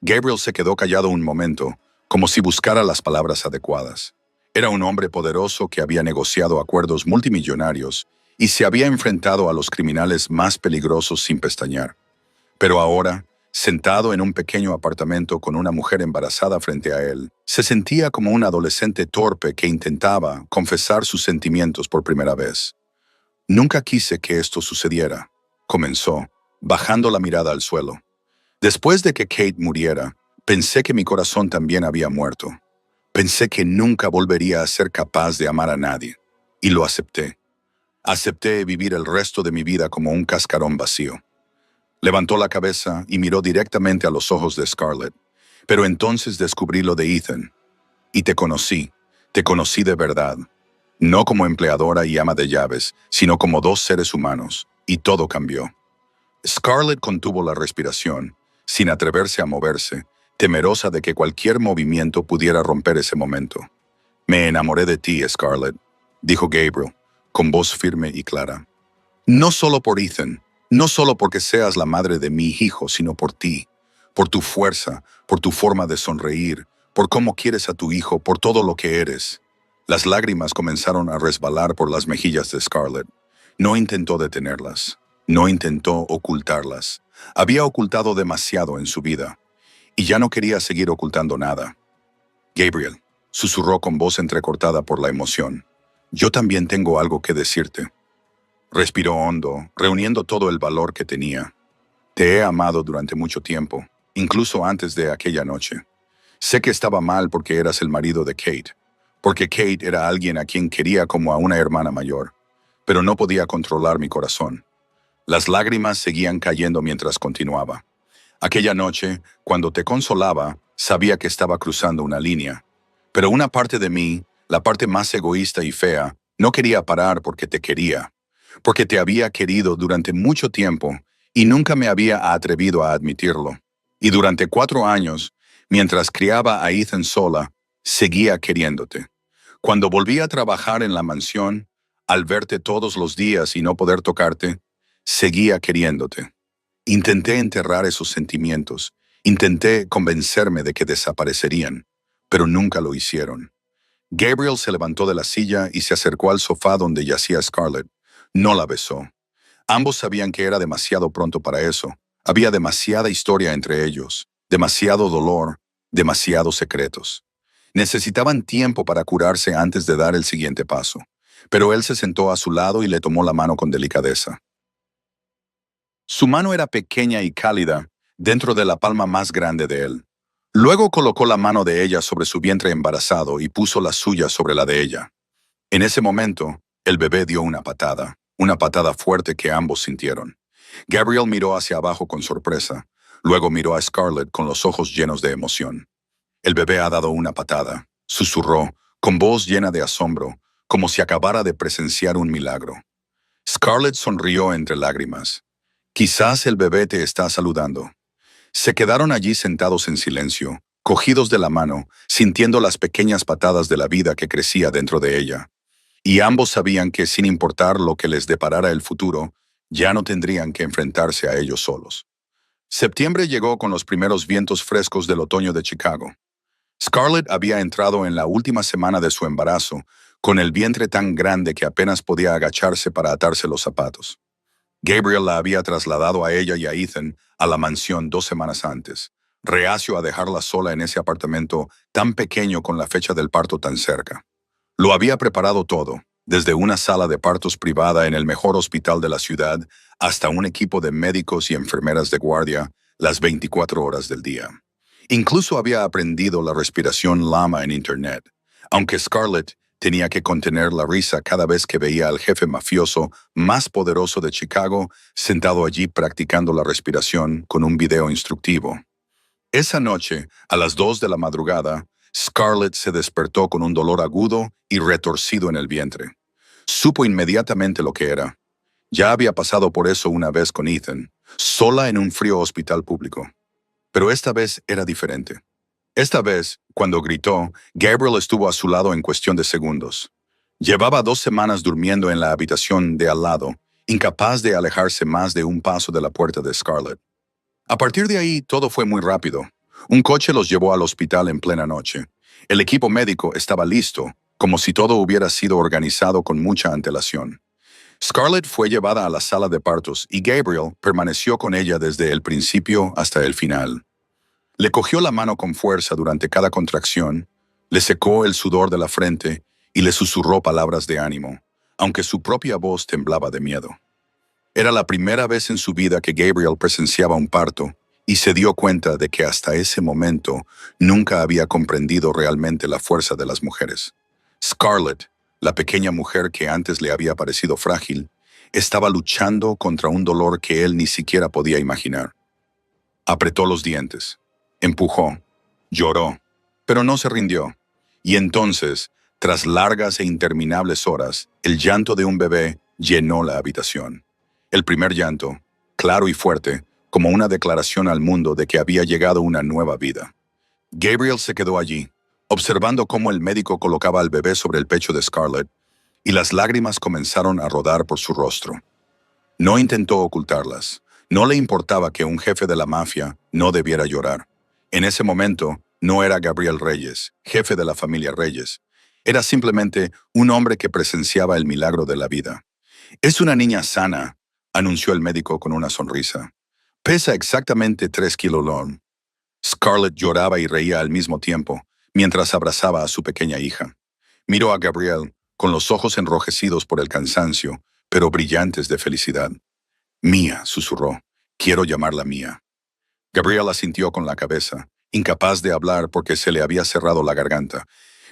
Gabriel se quedó callado un momento, como si buscara las palabras adecuadas. Era un hombre poderoso que había negociado acuerdos multimillonarios y se había enfrentado a los criminales más peligrosos sin pestañear. Pero ahora, sentado en un pequeño apartamento con una mujer embarazada frente a él, se sentía como un adolescente torpe que intentaba confesar sus sentimientos por primera vez. «Nunca quise que esto sucediera», comenzó, bajando la mirada al suelo. «Después de que Kate muriera, pensé que mi corazón también había muerto. Pensé que nunca volvería a ser capaz de amar a nadie. Y lo acepté. Acepté vivir el resto de mi vida como un cascarón vacío». Levantó la cabeza y miró directamente a los ojos de Scarlett. «Pero entonces descubrí lo de Ethan. Y te conocí de verdad. No como empleadora y ama de llaves, sino como dos seres humanos. Y todo cambió». Scarlett contuvo la respiración, sin atreverse a moverse, temerosa de que cualquier movimiento pudiera romper ese momento. «Me enamoré de ti, Scarlett», dijo Gabriel, con voz firme y clara. «No solo por Ethan, no solo porque seas la madre de mi hijo, sino por ti, por tu fuerza, por tu forma de sonreír, por cómo quieres a tu hijo, por todo lo que eres». Las lágrimas comenzaron a resbalar por las mejillas de Scarlett. No intentó detenerlas, no intentó ocultarlas. Había ocultado demasiado en su vida, y ya no quería seguir ocultando nada. «Gabriel», susurró con voz entrecortada por la emoción, «yo también tengo algo que decirte». Respiró hondo, reuniendo todo el valor que tenía. «Te he amado durante mucho tiempo, incluso antes de aquella noche. Sé que estaba mal porque eras el marido de Kate, porque Kate era alguien a quien quería como a una hermana mayor, pero no podía controlar mi corazón». Las lágrimas seguían cayendo mientras continuaba. «Aquella noche, cuando te consolaba, sabía que estaba cruzando una línea. Pero una parte de mí, la parte más egoísta y fea, no quería parar porque te quería, porque te había querido durante mucho tiempo y nunca me había atrevido a admitirlo. Y durante 4 años, mientras criaba a Ethan sola, seguía queriéndote. Cuando volví a trabajar en la mansión, Al verte todos los días y no poder tocarte, seguía queriéndote. Intenté enterrar esos sentimientos, intenté convencerme de que desaparecerían, pero nunca lo hicieron. Gabriel se levantó de la silla y se acercó al sofá donde yacía Scarlett. No la besó. Ambos sabían que era demasiado pronto para eso. Había demasiada historia entre ellos, demasiado dolor, demasiados secretos. Necesitaban tiempo para curarse antes de dar el siguiente paso. Pero él se sentó a su lado y le tomó la mano con delicadeza. Su mano era pequeña y cálida, dentro de la palma más grande de él. Luego colocó la mano de ella sobre su vientre embarazado y puso la suya sobre la de ella. En ese momento, el bebé dio una patada fuerte que ambos sintieron. Gabriel miró hacia abajo con sorpresa, luego miró a Scarlett con los ojos llenos de emoción. El bebé ha dado una patada, susurró, con voz llena de asombro, como si acabara de presenciar un milagro. Scarlett sonrió entre lágrimas. Quizás el bebé te está saludando. Se quedaron allí sentados en silencio, cogidos de la mano, sintiendo las pequeñas patadas de la vida que crecía dentro de ella. Y ambos sabían que sin importar lo que les deparara el futuro, ya no tendrían que enfrentarse a ellos solos. Septiembre llegó con los primeros vientos frescos del otoño de Chicago. Scarlett había entrado en la última semana de su embarazo, con el vientre tan grande que apenas podía agacharse para atarse los zapatos. Gabriel la había trasladado a ella y a Ethan a la mansión 2 semanas antes, reacio a dejarla sola en ese apartamento tan pequeño con la fecha del parto tan cerca. Lo había preparado todo, desde una sala de partos privada en el mejor hospital de la ciudad hasta un equipo de médicos y enfermeras de guardia las 24 horas del día. Incluso había aprendido la respiración Lama en Internet, aunque Scarlett tenía que contener la risa cada vez que veía al jefe mafioso más poderoso de Chicago sentado allí practicando la respiración con un video instructivo. Esa noche, a las 2 de la madrugada, Scarlett se despertó con un dolor agudo y retorcido en el vientre. Supo inmediatamente lo que era. Ya había pasado por eso una vez con Ethan, sola en un frío hospital público. Pero esta vez era diferente. Esta vez, cuando gritó, Gabriel estuvo a su lado en cuestión de segundos. Llevaba 2 semanas durmiendo en la habitación de al lado, incapaz de alejarse más de un paso de la puerta de Scarlett. A partir de ahí, todo fue muy rápido. Un coche los llevó al hospital en plena noche. El equipo médico estaba listo, como si todo hubiera sido organizado con mucha antelación. Scarlett fue llevada a la sala de partos y Gabriel permaneció con ella desde el principio hasta el final. Le cogió la mano con fuerza durante cada contracción, le secó el sudor de la frente y le susurró palabras de ánimo, aunque su propia voz temblaba de miedo. Era la primera vez en su vida que Gabriel presenciaba un parto y se dio cuenta de que hasta ese momento nunca había comprendido realmente la fuerza de las mujeres. Scarlett, la pequeña mujer que antes le había parecido frágil, estaba luchando contra un dolor que él ni siquiera podía imaginar. Apretó los dientes, empujó, lloró, pero no se rindió. Y entonces, tras largas e interminables horas, el llanto de un bebé llenó la habitación. El primer llanto, claro y fuerte, como una declaración al mundo de que había llegado una nueva vida. Gabriel se quedó allí, observando cómo el médico colocaba al bebé sobre el pecho de Scarlett, y las lágrimas comenzaron a rodar por su rostro. No intentó ocultarlas. No le importaba que un jefe de la mafia no debiera llorar. En ese momento, no era Gabriel Reyes, jefe de la familia Reyes. Era simplemente un hombre que presenciaba el milagro de la vida. «Es una niña sana», anunció el médico con una sonrisa. «Pesa exactamente 3 kilogramos». Scarlett lloraba y reía al mismo tiempo, mientras abrazaba a su pequeña hija. Miró a Gabriel, con los ojos enrojecidos por el cansancio, pero brillantes de felicidad. «Mía», susurró. «Quiero llamarla Mía». Gabriel asintió con la cabeza, incapaz de hablar porque se le había cerrado la garganta.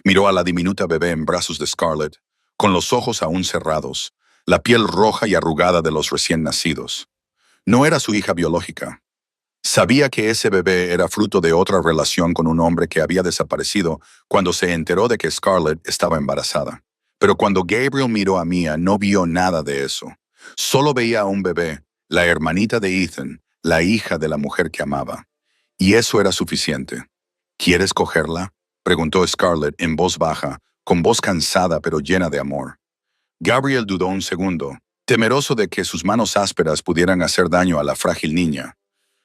Miró a la diminuta bebé en brazos de Scarlett, con los ojos aún cerrados, la piel roja y arrugada de los recién nacidos. No era su hija biológica. Sabía que ese bebé era fruto de otra relación con un hombre que había desaparecido cuando se enteró de que Scarlett estaba embarazada. Pero cuando Gabriel miró a Mía, no vio nada de eso. Solo veía a un bebé, la hermanita de Ethan, la hija de la mujer que amaba. Y eso era suficiente. «¿Quieres cogerla?», preguntó Scarlett en voz baja, con voz cansada pero llena de amor. Gabriel dudó un segundo, temeroso de que sus manos ásperas pudieran hacer daño a la frágil niña.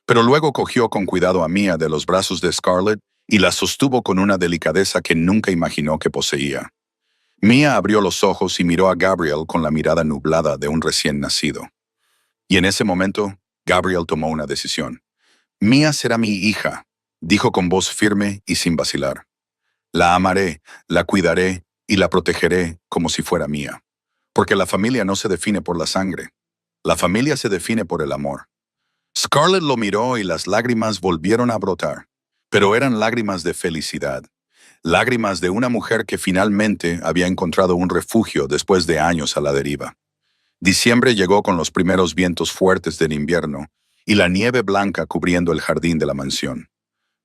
Pero luego cogió con cuidado a Mia de los brazos de Scarlett y la sostuvo con una delicadeza que nunca imaginó que poseía. Mia abrió los ojos y miró a Gabriel con la mirada nublada de un recién nacido. Y en ese momento, Gabriel tomó una decisión. Mia será mi hija, dijo con voz firme y sin vacilar. La amaré, la cuidaré y la protegeré como si fuera mía. Porque la familia no se define por la sangre. La familia se define por el amor. Scarlett lo miró y las lágrimas volvieron a brotar, pero eran lágrimas de felicidad, lágrimas de una mujer que finalmente había encontrado un refugio después de años a la deriva. Diciembre llegó con los primeros vientos fuertes del invierno y la nieve blanca cubriendo el jardín de la mansión.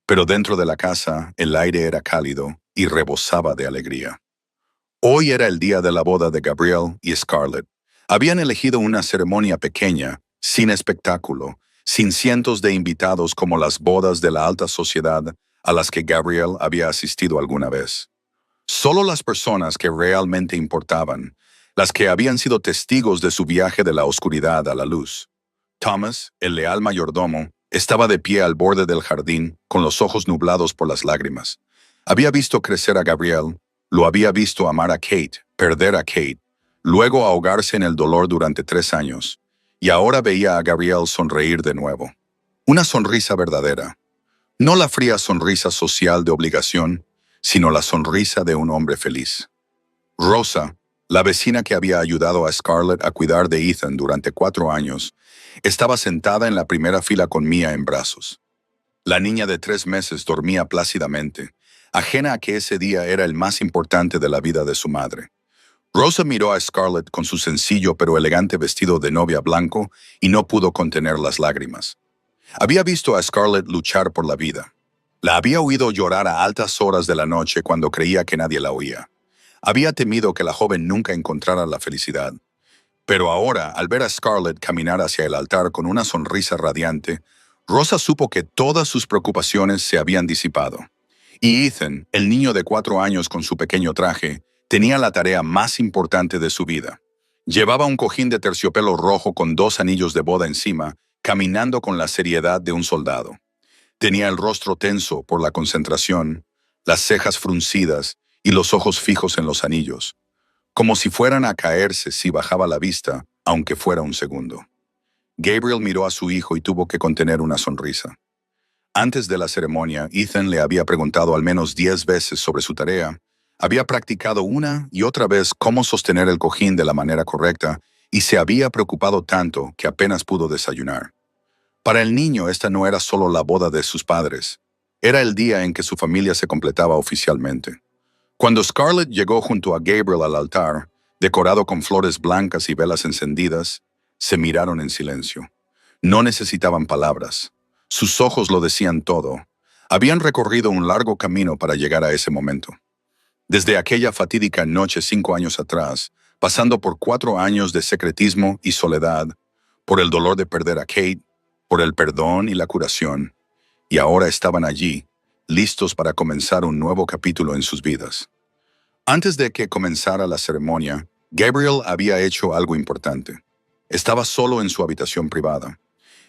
Pero dentro de la casa el aire era cálido y rebosaba de alegría. Hoy era el día de la boda de Gabriel y Scarlett. Habían elegido una ceremonia pequeña, sin espectáculo, sin cientos de invitados como las bodas de la alta sociedad a las que Gabriel había asistido alguna vez. Solo las personas que realmente importaban, las que habían sido testigos de su viaje de la oscuridad a la luz. Thomas, el leal mayordomo, estaba de pie al borde del jardín, con los ojos nublados por las lágrimas. Había visto crecer a Gabriel, lo había visto amar a Kate, perder a Kate, luego ahogarse en el dolor durante 3 años, y ahora veía a Gabriel sonreír de nuevo. Una sonrisa verdadera. No la fría sonrisa social de obligación, sino la sonrisa de un hombre feliz. Rosa, la vecina que había ayudado a Scarlett a cuidar de Ethan durante 4 años, estaba sentada en la primera fila con Mia en brazos. La niña de 3 meses dormía plácidamente, ajena a que ese día era el más importante de la vida de su madre. Rosa miró a Scarlett con su sencillo pero elegante vestido de novia blanco y no pudo contener las lágrimas. Había visto a Scarlett luchar por la vida. La había oído llorar a altas horas de la noche cuando creía que nadie la oía. Había temido que la joven nunca encontrara la felicidad. Pero ahora, al ver a Scarlett caminar hacia el altar con una sonrisa radiante, Rosa supo que todas sus preocupaciones se habían disipado. Y Ethan, el niño de 4 años con su pequeño traje, tenía la tarea más importante de su vida. Llevaba un cojín de terciopelo rojo con 2 anillos de boda encima, caminando con la seriedad de un soldado. Tenía el rostro tenso por la concentración, las cejas fruncidas y los ojos fijos en los anillos, como si fueran a caerse si bajaba la vista, aunque fuera un segundo. Gabriel miró a su hijo y tuvo que contener una sonrisa. Antes de la ceremonia, Ethan le había preguntado al menos 10 veces sobre su tarea. Había practicado una y otra vez cómo sostener el cojín de la manera correcta y se había preocupado tanto que apenas pudo desayunar. Para el niño esta no era solo la boda de sus padres. Era el día en que su familia se completaba oficialmente. Cuando Scarlett llegó junto a Gabriel al altar, decorado con flores blancas y velas encendidas, se miraron en silencio. No necesitaban palabras. Sus ojos lo decían todo. Habían recorrido un largo camino para llegar a ese momento. Desde aquella fatídica noche 5 años atrás, pasando por 4 años de secretismo y soledad, por el dolor de perder a Kate, por el perdón y la curación, y ahora estaban allí, listos para comenzar un nuevo capítulo en sus vidas. Antes de que comenzara la ceremonia, Gabriel había hecho algo importante. Estaba solo en su habitación privada,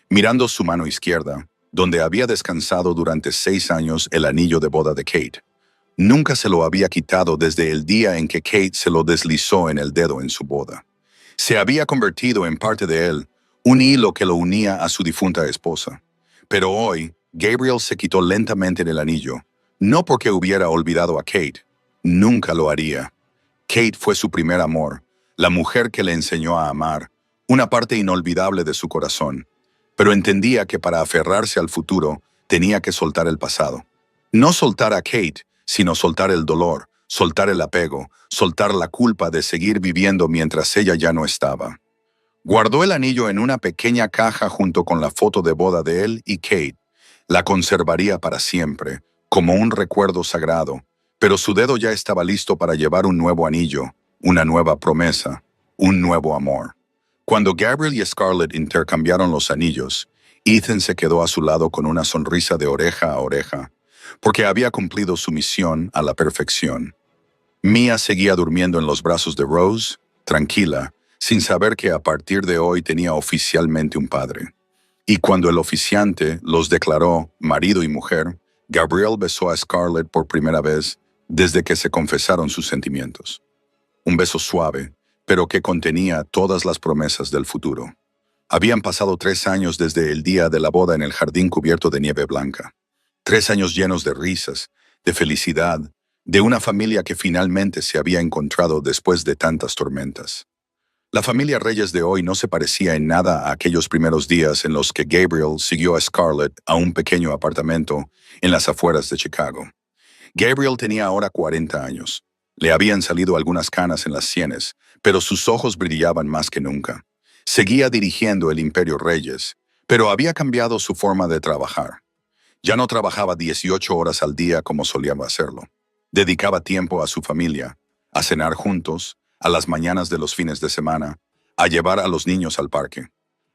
mirando su mano izquierda, donde había descansado durante 6 años el anillo de boda de Kate. Nunca se lo había quitado desde el día en que Kate se lo deslizó en el dedo en su boda. Se había convertido en parte de él, un hilo que lo unía a su difunta esposa. Pero hoy, Gabriel se quitó lentamente el anillo, no porque hubiera olvidado a Kate. Nunca lo haría. Kate fue su primer amor, la mujer que le enseñó a amar, una parte inolvidable de su corazón. Pero entendía que para aferrarse al futuro, tenía que soltar el pasado. No soltar a Kate, sino soltar el dolor, soltar el apego, soltar la culpa de seguir viviendo mientras ella ya no estaba. Guardó el anillo en una pequeña caja junto con la foto de boda de él y Kate. La conservaría para siempre, como un recuerdo sagrado, pero su dedo ya estaba listo para llevar un nuevo anillo, una nueva promesa, un nuevo amor. Cuando Gabriel y Scarlett intercambiaron los anillos, Ethan se quedó a su lado con una sonrisa de oreja a oreja, porque había cumplido su misión a la perfección. Mia seguía durmiendo en los brazos de Rose, tranquila, sin saber que a partir de hoy tenía oficialmente un padre. Y cuando el oficiante los declaró marido y mujer, Gabrielle besó a Scarlett por primera vez desde que se confesaron sus sentimientos. Un beso suave, pero que contenía todas las promesas del futuro. Habían pasado 3 años desde el día de la boda en el jardín cubierto de nieve blanca. 3 años llenos de risas, de felicidad, de una familia que finalmente se había encontrado después de tantas tormentas. La familia Reyes de hoy no se parecía en nada a aquellos primeros días en los que Gabriel siguió a Scarlett a un pequeño apartamento en las afueras de Chicago. Gabriel tenía ahora 40 años. Le habían salido algunas canas en las sienes, pero sus ojos brillaban más que nunca. Seguía dirigiendo el Imperio Reyes, pero había cambiado su forma de trabajar. Ya no trabajaba 18 horas al día como solía hacerlo. Dedicaba tiempo a su familia, a cenar juntos, a las mañanas de los fines de semana, a llevar a los niños al parque.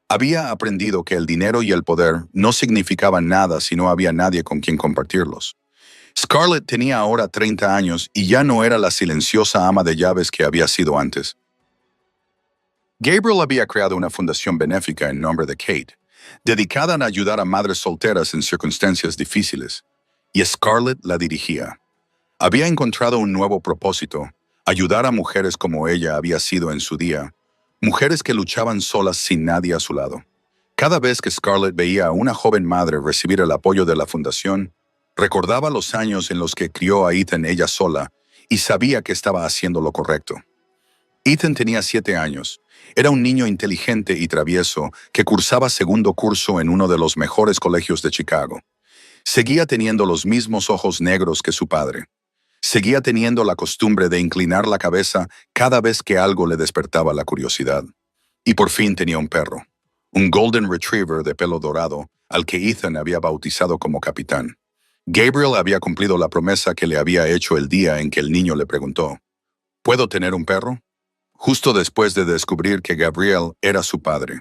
Había aprendido que el dinero y el poder no significaban nada si no había nadie con quien compartirlos. Scarlett tenía ahora 30 años y ya no era la silenciosa ama de llaves que había sido antes. Gabriel había creado una fundación benéfica en nombre de Kate, dedicada a ayudar a madres solteras en circunstancias difíciles, y Scarlett la dirigía. Había encontrado un nuevo propósito: ayudar a mujeres como ella había sido en su día, mujeres que luchaban solas sin nadie a su lado. Cada vez que Scarlett veía a una joven madre recibir el apoyo de la fundación, recordaba los años en los que crió a Ethan ella sola y sabía que estaba haciendo lo correcto. Ethan tenía 7 años. Era un niño inteligente y travieso que cursaba segundo curso en uno de los mejores colegios de Chicago. Seguía teniendo los mismos ojos negros que su padre. Seguía teniendo la costumbre de inclinar la cabeza cada vez que algo le despertaba la curiosidad. Y por fin tenía un perro, un Golden Retriever de pelo dorado, al que Ethan había bautizado como capitán. Gabriel había cumplido la promesa que le había hecho el día en que el niño le preguntó: ¿puedo tener un perro? Justo después de descubrir que Gabriel era su padre.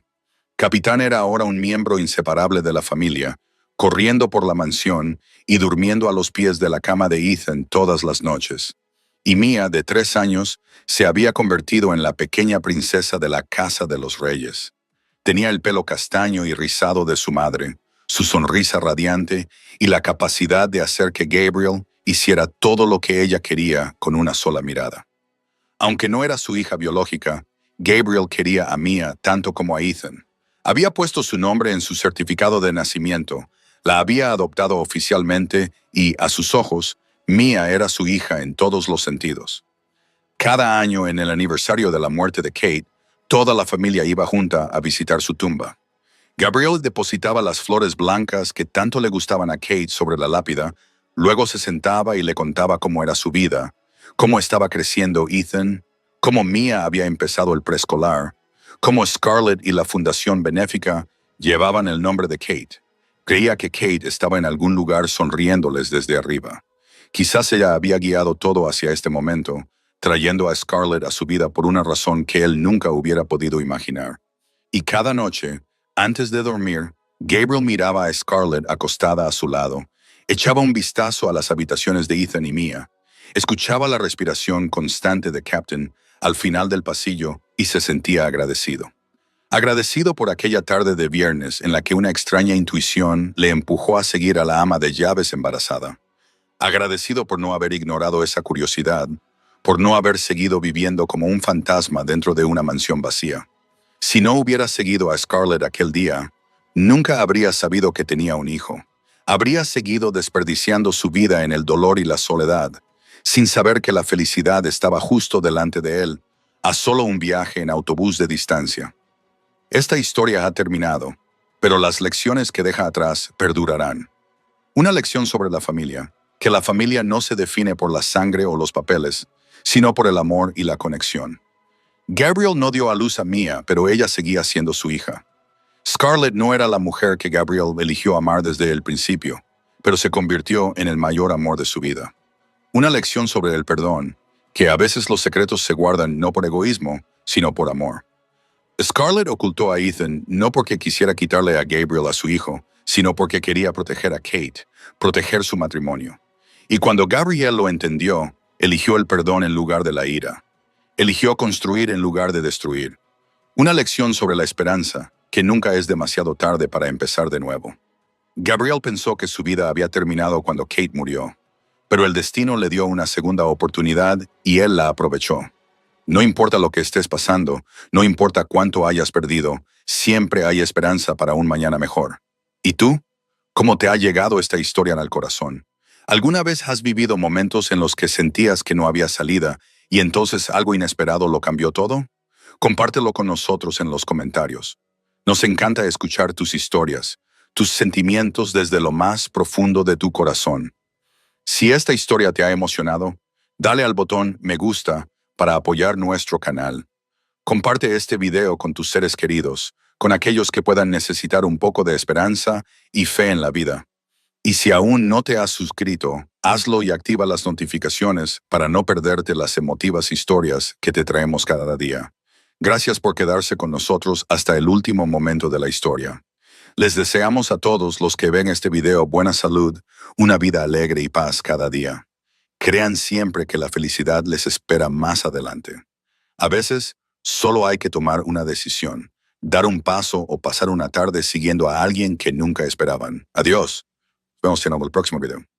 Capitán era ahora un miembro inseparable de la familia, corriendo por la mansión y durmiendo a los pies de la cama de Ethan todas las noches. Y Mia, de 3 años, se había convertido en la pequeña princesa de la casa de los reyes. Tenía el pelo castaño y rizado de su madre, su sonrisa radiante y la capacidad de hacer que Gabriel hiciera todo lo que ella quería con una sola mirada. Aunque no era su hija biológica, Gabriel quería a Mia tanto como a Ethan. Había puesto su nombre en su certificado de nacimiento, la había adoptado oficialmente y, a sus ojos, Mia era su hija en todos los sentidos. Cada año, en el aniversario de la muerte de Kate, toda la familia iba junta a visitar su tumba. Gabriel depositaba las flores blancas que tanto le gustaban a Kate sobre la lápida, luego se sentaba y le contaba cómo era su vida, cómo estaba creciendo Ethan, cómo Mia había empezado el preescolar, cómo Scarlett y la fundación benéfica llevaban el nombre de Kate. Creía que Kate estaba en algún lugar sonriéndoles desde arriba. Quizás ella había guiado todo hacia este momento, trayendo a Scarlett a su vida por una razón que él nunca hubiera podido imaginar. Y cada noche, antes de dormir, Gabriel miraba a Scarlett acostada a su lado, echaba un vistazo a las habitaciones de Ethan y Mia, escuchaba la respiración constante de Captain al final del pasillo y se sentía agradecido. Agradecido por aquella tarde de viernes en la que una extraña intuición le empujó a seguir a la ama de llaves embarazada. Agradecido por no haber ignorado esa curiosidad, por no haber seguido viviendo como un fantasma dentro de una mansión vacía. Si no hubiera seguido a Scarlett aquel día, nunca habría sabido que tenía un hijo. Habría seguido desperdiciando su vida en el dolor y la soledad, sin saber que la felicidad estaba justo delante de él, a solo un viaje en autobús de distancia. Esta historia ha terminado, pero las lecciones que deja atrás perdurarán. Una lección sobre la familia, que la familia no se define por la sangre o los papeles, sino por el amor y la conexión. Gabriel no dio a luz a Mia, pero ella seguía siendo su hija. Scarlett no era la mujer que Gabriel eligió amar desde el principio, pero se convirtió en el mayor amor de su vida. Una lección sobre el perdón, que a veces los secretos se guardan no por egoísmo, sino por amor. Scarlett ocultó a Ethan no porque quisiera quitarle a Gabriel a su hijo, sino porque quería proteger a Kate, proteger su matrimonio. Y cuando Gabriel lo entendió, eligió el perdón en lugar de la ira. Eligió construir en lugar de destruir. Una lección sobre la esperanza, que nunca es demasiado tarde para empezar de nuevo. Gabriel pensó que su vida había terminado cuando Kate murió, pero el destino le dio una segunda oportunidad y él la aprovechó. No importa lo que estés pasando, no importa cuánto hayas perdido, siempre hay esperanza para un mañana mejor. ¿Y tú? ¿Cómo te ha llegado esta historia al corazón? ¿Alguna vez has vivido momentos en los que sentías que no había salida y entonces algo inesperado lo cambió todo? Compártelo con nosotros en los comentarios. Nos encanta escuchar tus historias, tus sentimientos desde lo más profundo de tu corazón. Si esta historia te ha emocionado, dale al botón me gusta para apoyar nuestro canal. Comparte este video con tus seres queridos, con aquellos que puedan necesitar un poco de esperanza y fe en la vida. Y si aún no te has suscrito, hazlo y activa las notificaciones para no perderte las emotivas historias que te traemos cada día. Gracias por quedarse con nosotros hasta el último momento de la historia. Les deseamos a todos los que ven este video buena salud, una vida alegre y paz cada día. Crean siempre que la felicidad les espera más adelante. A veces, solo hay que tomar una decisión, dar un paso o pasar una tarde siguiendo a alguien que nunca esperaban. Adiós. Nos vemos en el próximo video.